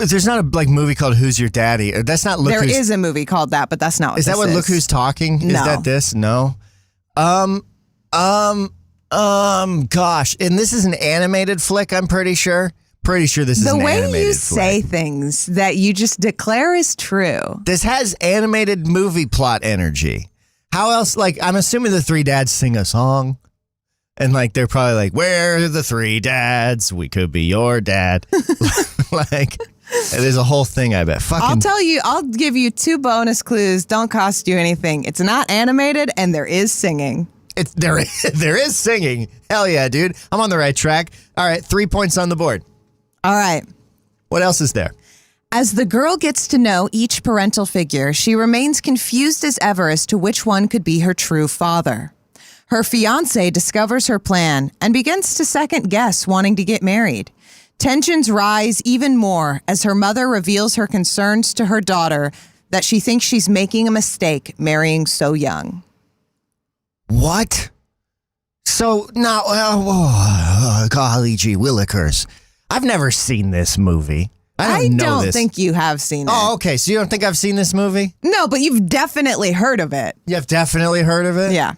There's not a movie called Who's Your Daddy? That's not Look There Who's... is a movie called that, but that's not what Is that what Look Who's Talking? No. Is that this? No. Gosh. And this is an animated flick, I'm pretty sure. Pretty sure this is an animated flick. The way you say things that you just declare is true. This has animated movie plot energy. How else? Like, I'm assuming the 3 dads sing a song. And, like, they're probably like, where are the 3 dads? We could be your dad. Like, there's a whole thing, I bet. I'll give you 2 bonus clues. Don't cost you anything. It's not animated, and there is singing. There is singing. Hell yeah, dude. I'm on the right track. All right, 3 points on the board. All right. What else is there? As the girl gets to know each parental figure, she remains confused as ever as to which one could be her true father. Her fiancé discovers her plan and begins to second guess wanting to get married. Tensions rise even more as her mother reveals her concerns to her daughter that she thinks she's making a mistake marrying so young. What? So now, golly gee willikers. I've never seen this movie. I don't think you have seen it. Oh, okay. So you don't think I've seen this movie? No, but you've definitely heard of it. You've definitely heard of it? Yeah.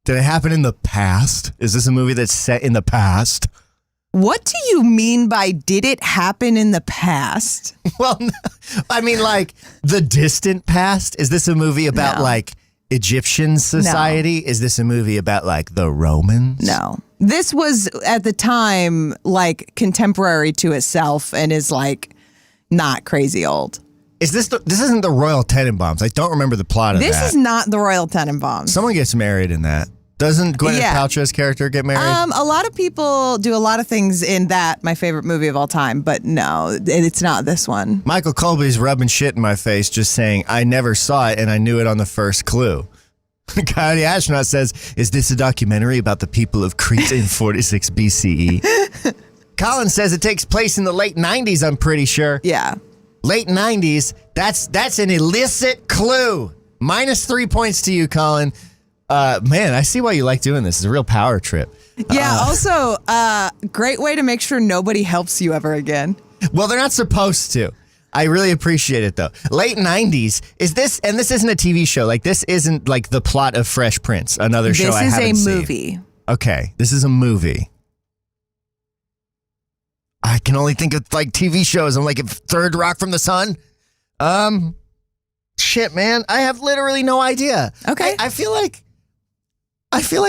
Did it happen in the past? Is this a movie that's set in the past? What do you mean by did it happen in the past? Well, I mean, like the distant past. Is this a movie about No. like Egyptian society? Is this a movie about like the Romans? No. This was at the time like contemporary to itself and is like not crazy old. Is this this isn't the Royal Tenenbaums? I don't remember the plot of This that. is not the Royal Tenenbaums. Someone gets married in that. Doesn't Gwyneth Paltrow's character get married? A lot of people do a lot of things in that, my favorite movie of all time, but no, it's not this one. Michael Colby's rubbing shit in my face just saying, I never saw it and I knew it on the first clue. Coyote Astronaut says, is this a documentary about the people of Crete in 46 BCE? Colin says it takes place in the late 90s, I'm pretty sure. Yeah. Late 90s, that's an illicit clue. -3 points to you, Colin. Man, I see why you like doing this. It's a real power trip. Yeah, also, great way to make sure nobody helps you ever again. Well, they're not supposed to. I really appreciate it, though. Late 90s, is this, and this isn't a TV show, like this isn't like the plot of Fresh Prince, another show I haven't seen. This is a movie. Okay, this is a movie. I can only think of like TV shows. I'm like Third Rock from the Sun. Shit, man. I have literally no idea. Okay. I feel like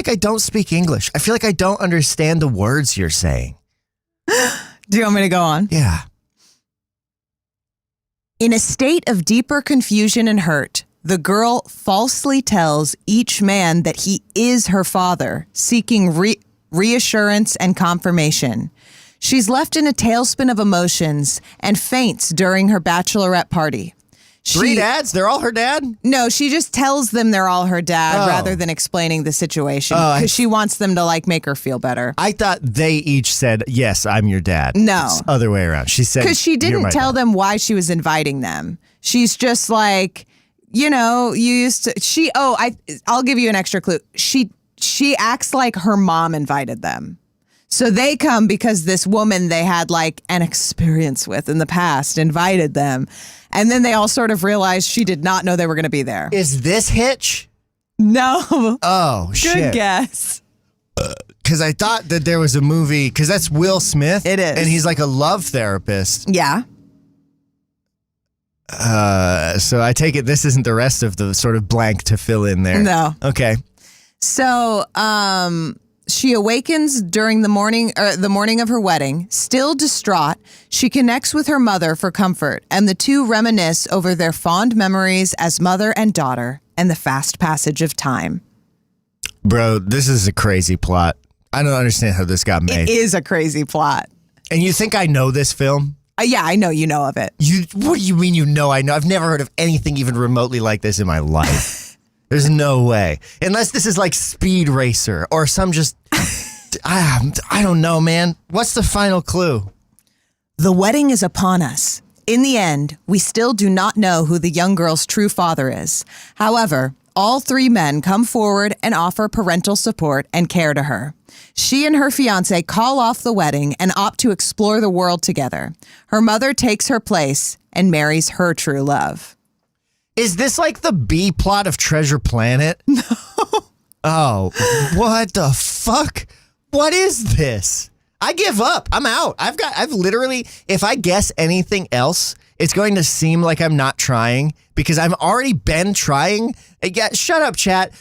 I don't speak English. I feel like I don't understand the words you're saying. Do you want me to go on? Yeah. In a state of deeper confusion and hurt, the girl falsely tells each man that he is her father, seeking reassurance and confirmation. She's left in a tailspin of emotions and faints during her bachelorette party. Three dads? They're all her dad? No, she just tells them they're all her dad Oh. rather than explaining the situation Oh, because she wants them to like make her feel better. I thought they each said, yes, I'm your dad. No. It's the other way around. She said, Because she "You're didn't my tell dad." them why she was inviting them. She's just like, you know, you used to. I'll give you an extra clue. She acts like her mom invited them. So they come because this woman they had like an experience with in the past invited them. And then they all sort of realized she did not know they were going to be there. Is this Hitch? No. Oh, shit. Good guess. Because I thought that there was a movie, because that's Will Smith. It is. And he's like a love therapist. Yeah. So I take it this isn't the rest of the sort of blank to fill in there. No. Okay. So, she awakens during the morning of her wedding, still distraught. She connects with her mother for comfort, and the two reminisce over their fond memories as mother and daughter and the fast passage of time. Bro, this is a crazy plot. I don't understand how this got made. It is a crazy plot. And you think I know this film? Yeah, I know you know of it. What do you mean you know I know? I've never heard of anything even remotely like this in my life. There's no way. Unless this is like Speed Racer or some just... I don't know, man. What's the final clue? The wedding is upon us. In the end, we still do not know who the young girl's true father is. However, all three men come forward and offer parental support and care to her. She and her fiancé call off the wedding and opt to explore the world together. Her mother takes her place and marries her true love. Is this like the B plot of Treasure Planet? No. Oh, what the fuck? What is this? I give up. I'm out. I've literally, if I guess anything else, it's going to seem like I'm not trying because I've already been trying. Yeah, shut up, chat.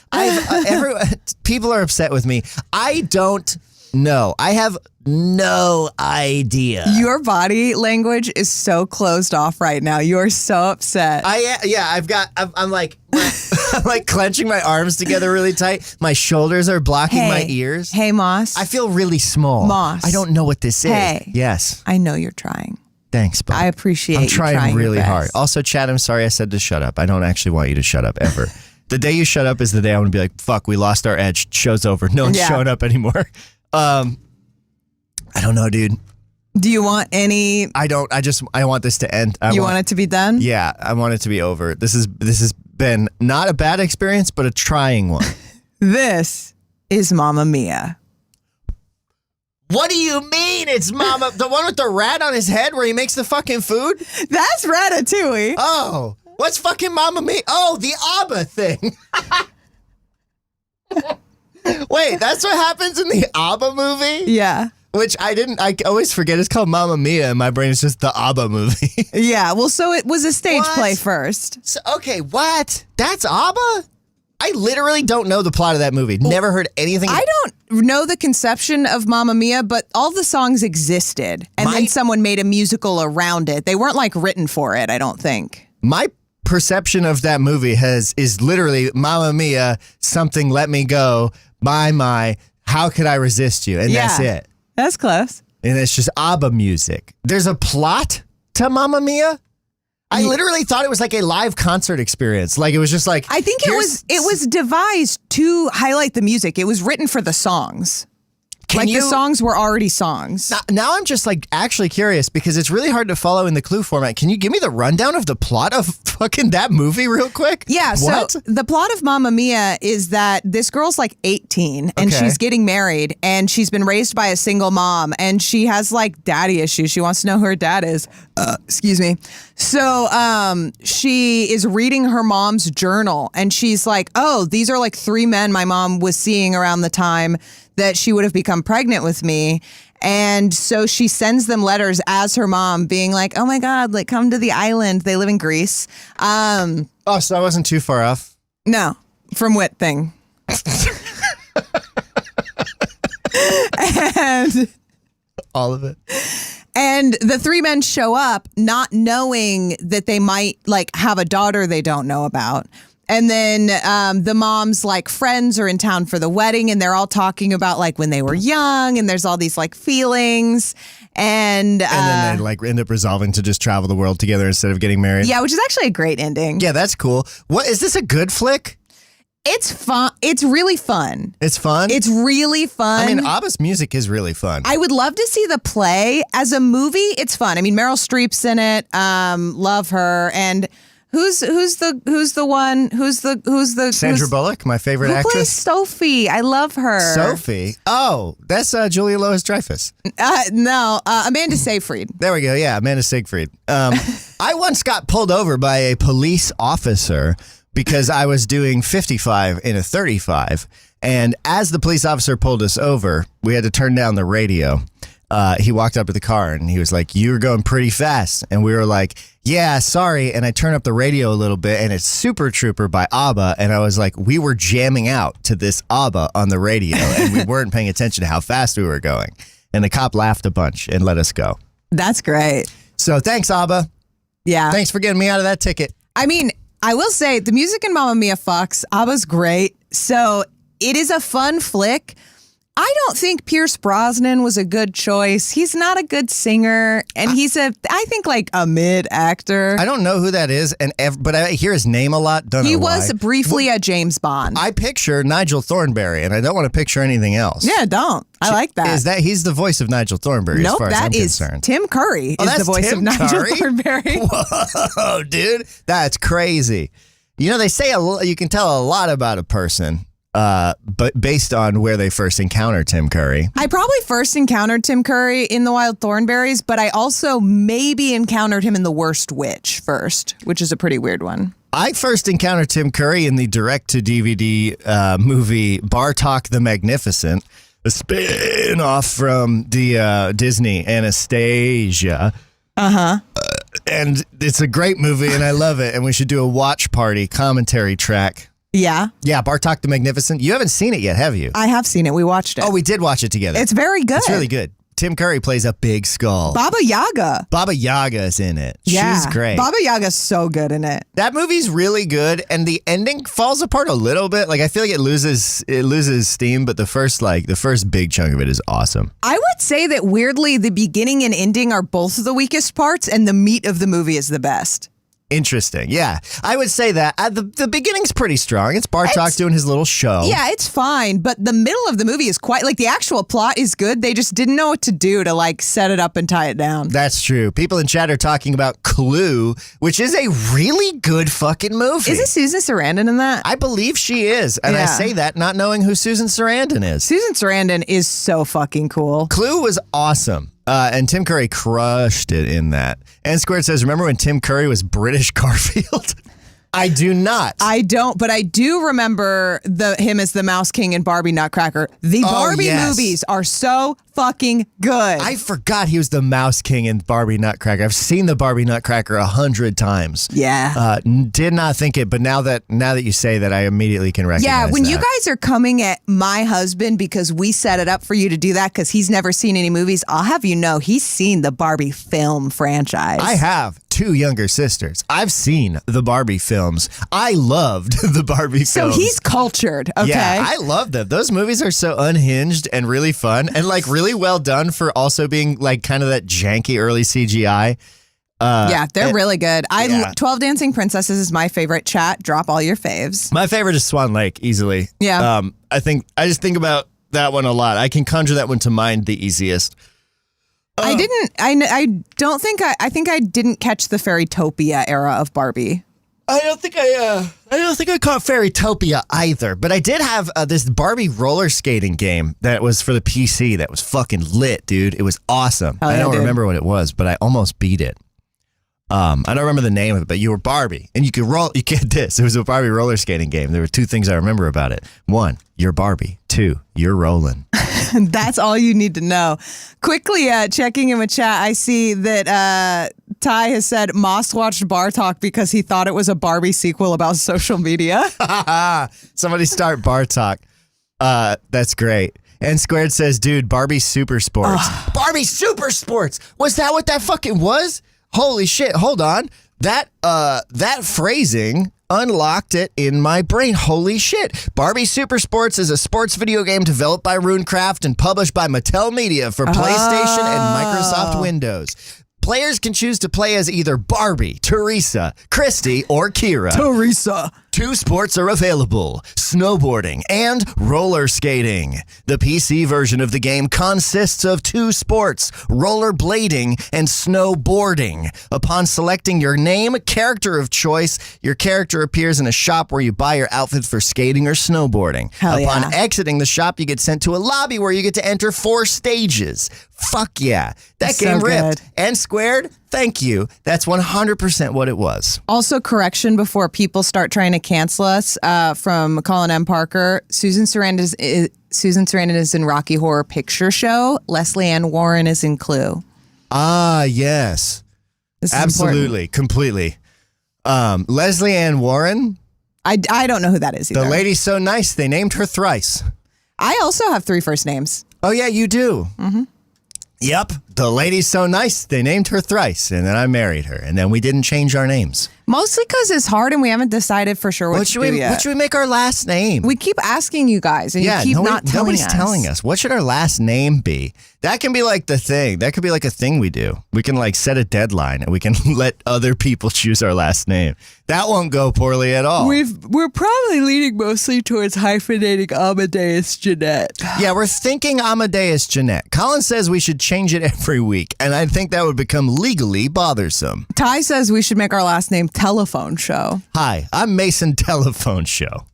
People are upset with me. I don't know. I have no idea. Your body language is so closed off right now. You are so upset. I'm like I'm like clenching my arms together really tight. My shoulders are blocking my ears. Hey, Moss. I feel really small. Moss. I don't know what this is. Hey. Yes. I know you're trying. Thanks, bud. I appreciate I'm you trying your really best. hard. Also, Chad, I'm sorry I said to shut up. I don't actually want you to shut up ever. The day you shut up is the day I'm going to be like, fuck, we lost our edge. Show's over. No one's showing up anymore. I don't know, dude. Do you want any? I want this to end. You want it to be done? Yeah, I want it to be over. This has been not a bad experience, but a trying one. This is Mamma Mia. What do you mean it's Mama? The one with the rat on his head where he makes the fucking food? That's Ratatouille. Oh, what's fucking Mamma Mia? Oh, the ABBA thing. Wait, that's what happens in the ABBA movie? Yeah. Which I always forget. It's called Mamma Mia, and my brain is just the ABBA movie. Yeah. Well, so it was a stage What? play first. So, okay, what? That's ABBA? I literally don't know the plot of that movie. Never heard anything. I don't know the conception of Mamma Mia, but all the songs existed. And then someone made a musical around it. They weren't like written for it, I don't think. My perception of that movie is literally Mamma Mia, something let me go, my, how could I resist you? And that's it. That's close. And it's just ABBA music. There's a plot to Mamma Mia? I literally thought it was like a live concert experience. Like it was just like I think it was devised to highlight the music. It was written for the songs. The songs were already songs. Now I'm just like actually curious because it's really hard to follow in the Clue format. Can you give me the rundown of the plot of fucking that movie real quick? Yeah, What? so the plot of Mamma Mia is that this girl's like 18 and she's getting married and she's been raised by a single mom and she has like daddy issues. She wants to know who her dad is. Excuse me. So she is reading her mom's journal and she's like, oh, these are like 3 men my mom was seeing around the time that she would have become pregnant with me. And so she sends them letters as her mom being like, oh my God, like come to the island. They live in Greece. So I wasn't too far off. No, from Wit thing. And all of it. And the 3 men show up not knowing that they might like have a daughter they don't know about. And then the mom's like friends are in town for the wedding and they're all talking about like when they were young and there's all these like feelings and then they like end up resolving to just travel the world together instead of getting married. Yeah, which is actually a great ending. Yeah, that's cool. What is this a good flick? It's fun. It's really fun. It's fun? It's really fun. I mean, ABBA's music is really fun. I would love to see the play. As a movie, it's fun. I mean, Meryl Streep's in it. Love her. And who's the Sandra Bullock, my favorite who actress. plays Sophie? I love her. Sophie? Oh, that's Julia Louis-Dreyfus. No, Amanda Seyfried. There we go. Yeah, Amanda Siegfried. I once got pulled over by a police officer because I was doing 55 in a 35. And as the police officer pulled us over, we had to turn down the radio. He walked up to the car and he was like, you were going pretty fast. And we were like, yeah, sorry. And I turned up the radio a little bit and it's Super Trooper by ABBA. And I was like, we were jamming out to this ABBA on the radio and we weren't paying attention to how fast we were going. And the cop laughed a bunch and let us go. That's great. So thanks, ABBA. Yeah. Thanks for getting me out of that ticket. I mean, I will say the music in Mamma Mia fucks. ABBA's great. So it is a fun flick. I don't think Pierce Brosnan was a good choice. He's not a good singer, and he's I think like a mid actor. I don't know who that is, but I hear his name a lot. Don't know He why. was briefly a James Bond. I picture Nigel Thornberry, and I don't want to picture anything else. Yeah, don't. I like that. Is that he's the voice of Nigel Thornberry? Nope, as far as that I'm is concerned. Tim Curry. Oh, is that's the voice Tim of Nigel Curry? Thornberry. Whoa, dude, that's crazy. You know, they say you can tell a lot about a person. But based on where they first encountered Tim Curry. I probably first encountered Tim Curry in The Wild Thornberrys, but I also maybe encountered him in The Worst Witch first, which is a pretty weird one. I first encountered Tim Curry in the direct-to-DVD movie Bartok the Magnificent, a spin-off from the Disney Anastasia. And it's a great movie, and I love it, and we should do a watch party commentary track. Yeah. Yeah, Bartok the Magnificent. You haven't seen it yet, have you? I have seen it. We watched it. Oh, we did watch it together. It's very good. It's really good. Tim Curry plays a big skull. Baba Yaga. Baba Yaga is in it. Yeah. She's great. Baba Yaga's so good in it. That movie's really good, and the ending falls apart a little bit. Like I feel like it loses steam, but the first big chunk of it is awesome. I would say that weirdly, the beginning and ending are both the weakest parts, and the meat of the movie is the best. Interesting. Yeah, I would say that. The beginning's pretty strong. It's Bartok doing his little show. Yeah, it's fine, but the middle of the movie is quite, like, the actual plot is good. They just didn't know what to do to, like, set it up and tie it down. That's true. People in chat are talking about Clue, which is a really good fucking movie. Isn't Susan Sarandon in that? I believe she is, and I Yeah. say that not knowing who Susan Sarandon is. Susan Sarandon is so fucking cool. Clue was awesome. And Tim Curry crushed it in that. And Squared says, remember when Tim Curry was British Garfield? I do not. I don't, but I do remember him as the Mouse King in Barbie Nutcracker. The Barbie movies are so fucking good. I forgot he was the Mouse King in Barbie Nutcracker. I've seen the Barbie Nutcracker 100 times. Yeah. Did not think it, but now that you say that, I immediately can recognize Yeah, when that. you guys are coming at my husband because we set it up for you to do that because he's never seen any movies, I'll have you know he's seen the Barbie film franchise. I have 2 younger sisters. I've seen the Barbie films. I loved the Barbie films. So he's cultured, okay? Yeah, I love them. Those movies are so unhinged and really fun and like really well done for also being like kind of that janky early CGI. Yeah, they're really good. 12 Dancing Princesses is my favorite. Chat, drop all your faves. My favorite is Swan Lake, easily. Yeah. I just think about that one a lot. I can conjure that one to mind the easiest. I think I didn't catch the Fairytopia era of Barbie. I don't think I caught Fairytopia either, but I did have this Barbie roller skating game that was for the PC that was fucking lit, dude. It was awesome. I don't remember what it was, but I almost beat it. I don't remember the name of it, but you were Barbie and you could roll. You get this. It was a Barbie roller skating game. There were 2 things I remember about it. 1, you're Barbie. 2, you're rolling. That's all you need to know. Quickly checking in with chat, I see that Ty has said Moss watched Bar Talk because he thought it was a Barbie sequel about social media. Somebody start Bar Talk. That's great. And Squared says, dude, Barbie Super Sports. Barbie Super Sports. Was that what that fucking was? Holy shit. Hold on. That phrasing unlocked it in my brain. Holy shit. Barbie Super Sports is a sports video game developed by Runecraft and published by Mattel Media for PlayStation and Microsoft Windows. Players can choose to play as either Barbie, Teresa, Christy, or Kira. Teresa. 2 sports are available, snowboarding and roller skating. The PC version of the game consists of 2 sports, rollerblading and snowboarding. Upon selecting your name, character of choice, your character appears in a shop where you buy your outfit for skating or snowboarding. Upon exiting the shop, you get sent to a lobby where you get to enter 4 stages. Fuck yeah. That game ripped. And Squared, thank you. That's 100% what it was. Also, correction before people start trying to cancel us from Colin M. Parker. Susan Sarandon is in Rocky Horror Picture Show. Leslie Ann Warren is in Clue. Ah, yes. This is absolutely, important. Completely. Leslie Ann Warren. I don't know who that is either. The lady's so nice, they named her thrice. I also have 3 first names. Oh, yeah, you do. Mm-hmm. Yep. The lady's so nice, they named her thrice, and then I married her, and then we didn't change our names. Mostly because it's hard and we haven't decided for sure what to do yet. What should we make our last name? We keep asking you guys, and you keep not telling us. Nobody's telling us. What should our last name be? That can be like the thing. That could be like a thing we do. We can like set a deadline, and we can let other people choose our last name. That won't go poorly at all. We're probably leaning mostly towards hyphenating Amadeus Jeanette. Yeah, we're thinking Amadeus Jeanette. Colin says we should change it every week, and I think that would become legally bothersome. Ty says we should make our last name Telephone Show. Hi, I'm Mason Telephone Show.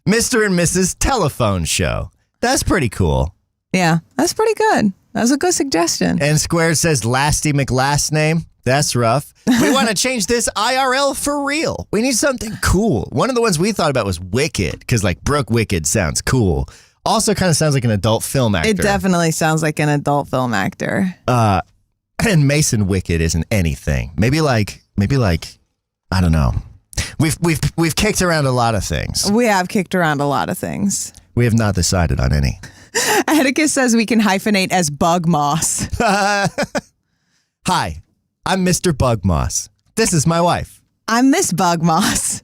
Mr. and Mrs. Telephone Show. That's pretty cool. Yeah, that's pretty good. That was a good suggestion. And Square says Lasty McLast name. That's rough. We want to change this IRL for real. We need something cool. One of the ones we thought about was Wicked, because like Brooke Wicked sounds cool. Also kind of sounds like an adult film actor. It definitely sounds like an adult film actor. And Mason Wicked isn't anything. Maybe like I don't know. We've kicked around a lot of things. We have kicked around a lot of things. We have not decided on any. Atticus says we can hyphenate as Bug Moss. Hi, I'm Mr. Bug Moss. This is my wife. I'm Miss Bug Moss.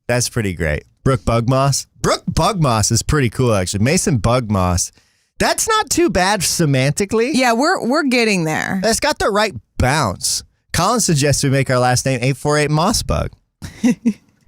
That's pretty great. Brooke Bug Moss. Brooke Bug Moss is pretty cool, actually. Mason Bug Moss. That's not too bad semantically. Yeah, we're getting there. That's got the right bounce. Colin suggests we make our last name 848 Moss Bug.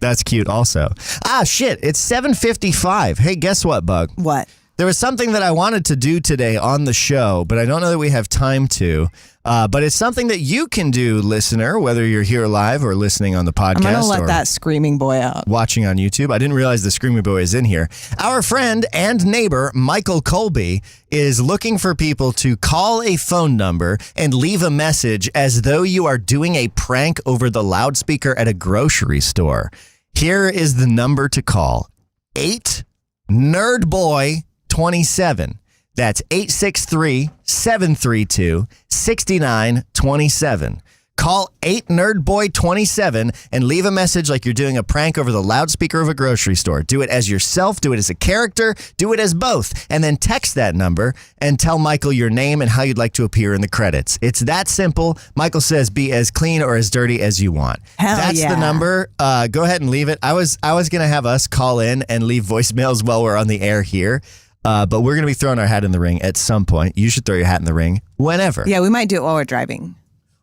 That's cute also. Ah, shit. It's 7:55. Hey, guess what, Bug? What? There was something that I wanted to do today on the show, but I don't know that we have time to. But it's something that you can do, listener, whether you're here live or listening on the podcast. I'm going to let that screaming boy out. Watching on YouTube. I didn't realize the screaming boy is in here. Our friend and neighbor, Michael Colby, is looking for people to call a phone number and leave a message as though you are doing a prank over the loudspeaker at a grocery store. Here is the number to call. 8NerdBoy27. That's 863-732-6927. Call 8NerdBoy27 and leave a message like you're doing a prank over the loudspeaker of a grocery store. Do it as yourself, do it as a character, do it as both, and then text that number and tell Michael your name and how you'd like to appear in the credits. It's that simple. Michael says be as clean or as dirty as you want. That's the number. Go ahead and leave it. I was going to have us call in and leave voicemails while we're on the air here. But we're going to be throwing our hat in the ring at some point. You should throw your hat in the ring whenever. Yeah, we might do it while we're driving.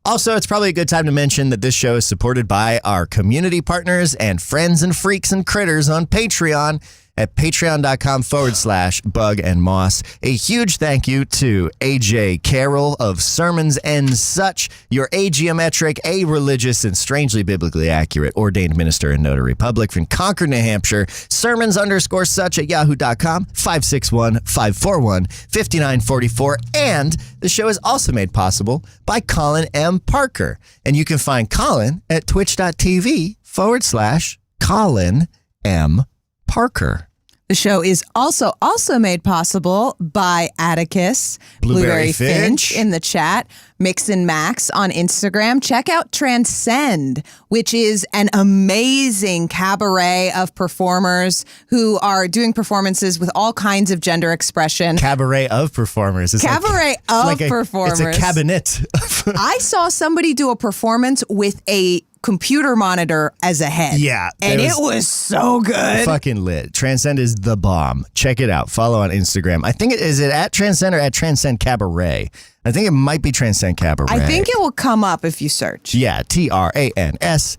Also, it's probably a good time to mention that this show is supported by our community partners and friends and freaks and critters on Patreon at patreon.com/Bug and Moss. A huge thank you to AJ Carroll of Sermons and Such, your ageometric, a-religious, and strangely biblically accurate ordained minister and notary public from Concord, New Hampshire. Sermons_such at yahoo.com, 561-541-5944. And the show is also made possible by Colin M. Parker. And you can find Colin at twitch.tv/Colin M. Parker. The show is also made possible by Atticus, Blueberry Finch in the chat, Mix and Max on Instagram. Check out Transcend, which is an amazing cabaret of performers who are doing performances with all kinds of gender expression. Cabaret of performers. It's performers. It's a cabinet. I saw somebody do a performance with a computer monitor as a head. Yeah. And it was so good. Fucking lit. Transcend is the bomb. Check it out. Follow on Instagram. I think is it at Transcend or at Transcend Cabaret? I think it might be Transcend Cabaret. I think it will come up if you search. Yeah. TRANSCEND.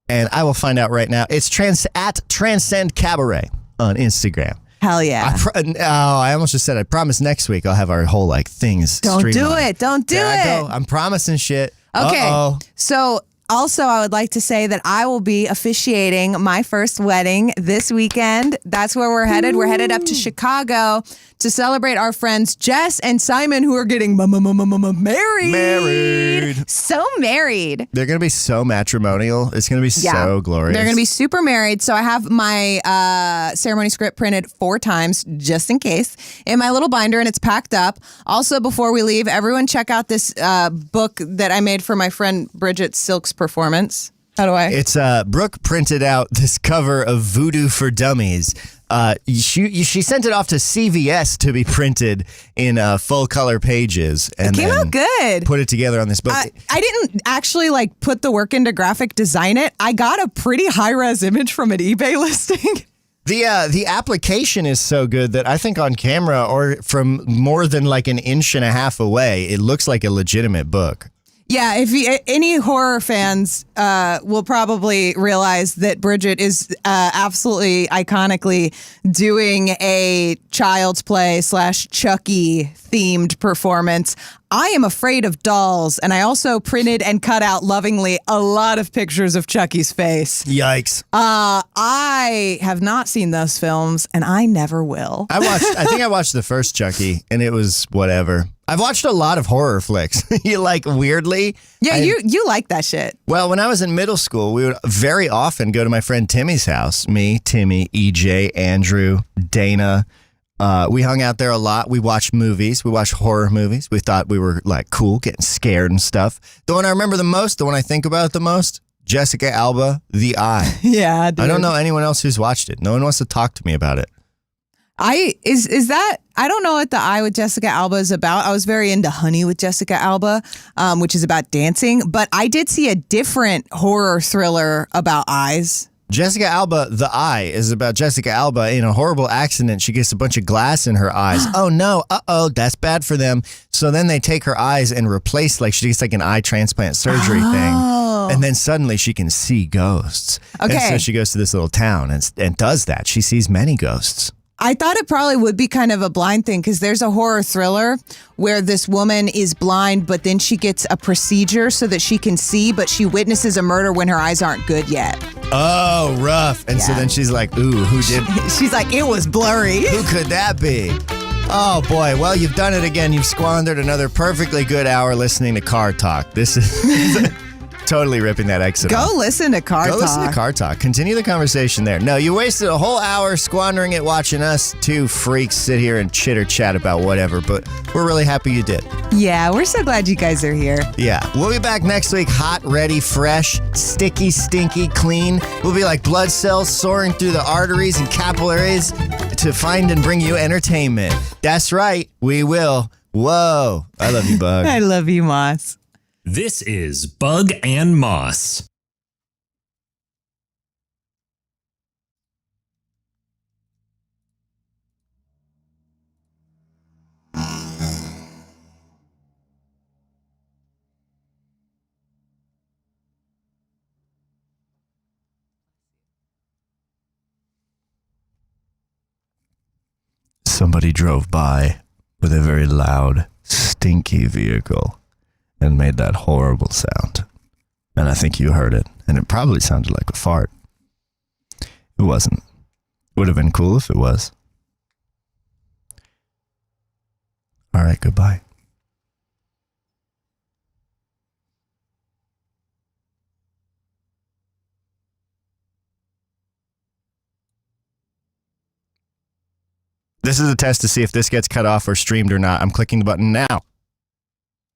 And I will find out right now. It's at Transcend Cabaret on Instagram. Hell yeah. I almost just said I promise next week I'll have our whole things Don't streamlined. do it. Don't do There it. I go. I'm promising shit. Okay. Uh-oh. So also I would like to say that I will be officiating my first wedding this weekend. That's where we're headed. We're headed up to Chicago to celebrate our friends Jess and Simon, who are getting married. So married. They're going to be so matrimonial. It's going to be so glorious. They're going to be super married. So I have my ceremony script printed 4 times just in case in my little binder, and it's packed up. Also, before we leave, everyone check out this book that I made for my friend Bridget Silk's performance. How do I? It's Brooke printed out this cover of Voodoo for Dummies. She sent it off to CVS to be printed in full color pages, and it came out good. Put it together on this book. I didn't actually put the work into graphic design it. I got a pretty high res image from an eBay listing. The application is so good that I think on camera or from more than an inch and a half away, it looks like a legitimate book. Yeah, if any horror fans will probably realize that Bridget is absolutely iconically doing a Child's Play / Chucky themed performance. I am afraid of dolls, and I also printed and cut out lovingly a lot of pictures of Chucky's face. Yikes. I have not seen those films, and I never will. I think I watched the first Chucky, and it was whatever. I've watched a lot of horror flicks. Weirdly. Yeah, you like that shit. Well, when I was in middle school, we would very often go to my friend Timmy's house. Me, Timmy, EJ, Andrew, Dana. We hung out there a lot. We watched movies. We watched horror movies. We thought we were cool, getting scared and stuff. The one I remember the most, the one I think about the most, Jessica Alba, The Eye. Yeah, dude. I don't know anyone else who's watched it. No one wants to talk to me about it. I don't know what The Eye with Jessica Alba is about. I was very into Honey with Jessica Alba, which is about dancing. But I did see a different horror thriller about eyes. Jessica Alba, The Eye, is about Jessica Alba in a horrible accident. She gets a bunch of glass in her eyes. Oh no, that's bad for them. So then they take her eyes and replace, she gets an eye transplant surgery thing. And then suddenly she can see ghosts. Okay. And so she goes to this little town and does that. She sees many ghosts. I thought it probably would be kind of a blind thing because there's a horror thriller where this woman is blind, but then she gets a procedure so that she can see, but she witnesses a murder when her eyes aren't good yet. Oh, rough. And so then she's like, ooh, who did? She's like, it was blurry. Who could that be? Oh, boy. Well, you've done it again. You've squandered another perfectly good hour listening to Car Talk. This is totally ripping that exit off. Go listen to Car Go Talk. listen to Car Talk. Continue the conversation there. No, you wasted a whole hour squandering it watching us two freaks sit here and chitter chat about whatever, but we're really happy you did. Yeah, we're so glad you guys are here. Yeah, we'll be back next week, hot, ready, fresh, sticky, stinky, clean. We'll be like blood cells soaring through the arteries and capillaries to find and bring you entertainment. That's right, we will. Whoa. I love you, Bug. I love you, Moss. This is Bug and Moss. Somebody drove by with a very loud, stinky vehicle and made that horrible sound. And I think you heard it. And it probably sounded like a fart. It wasn't. Would have been cool if it was. All right, goodbye. This is a test to see if this gets cut off or streamed or not. I'm clicking the button now.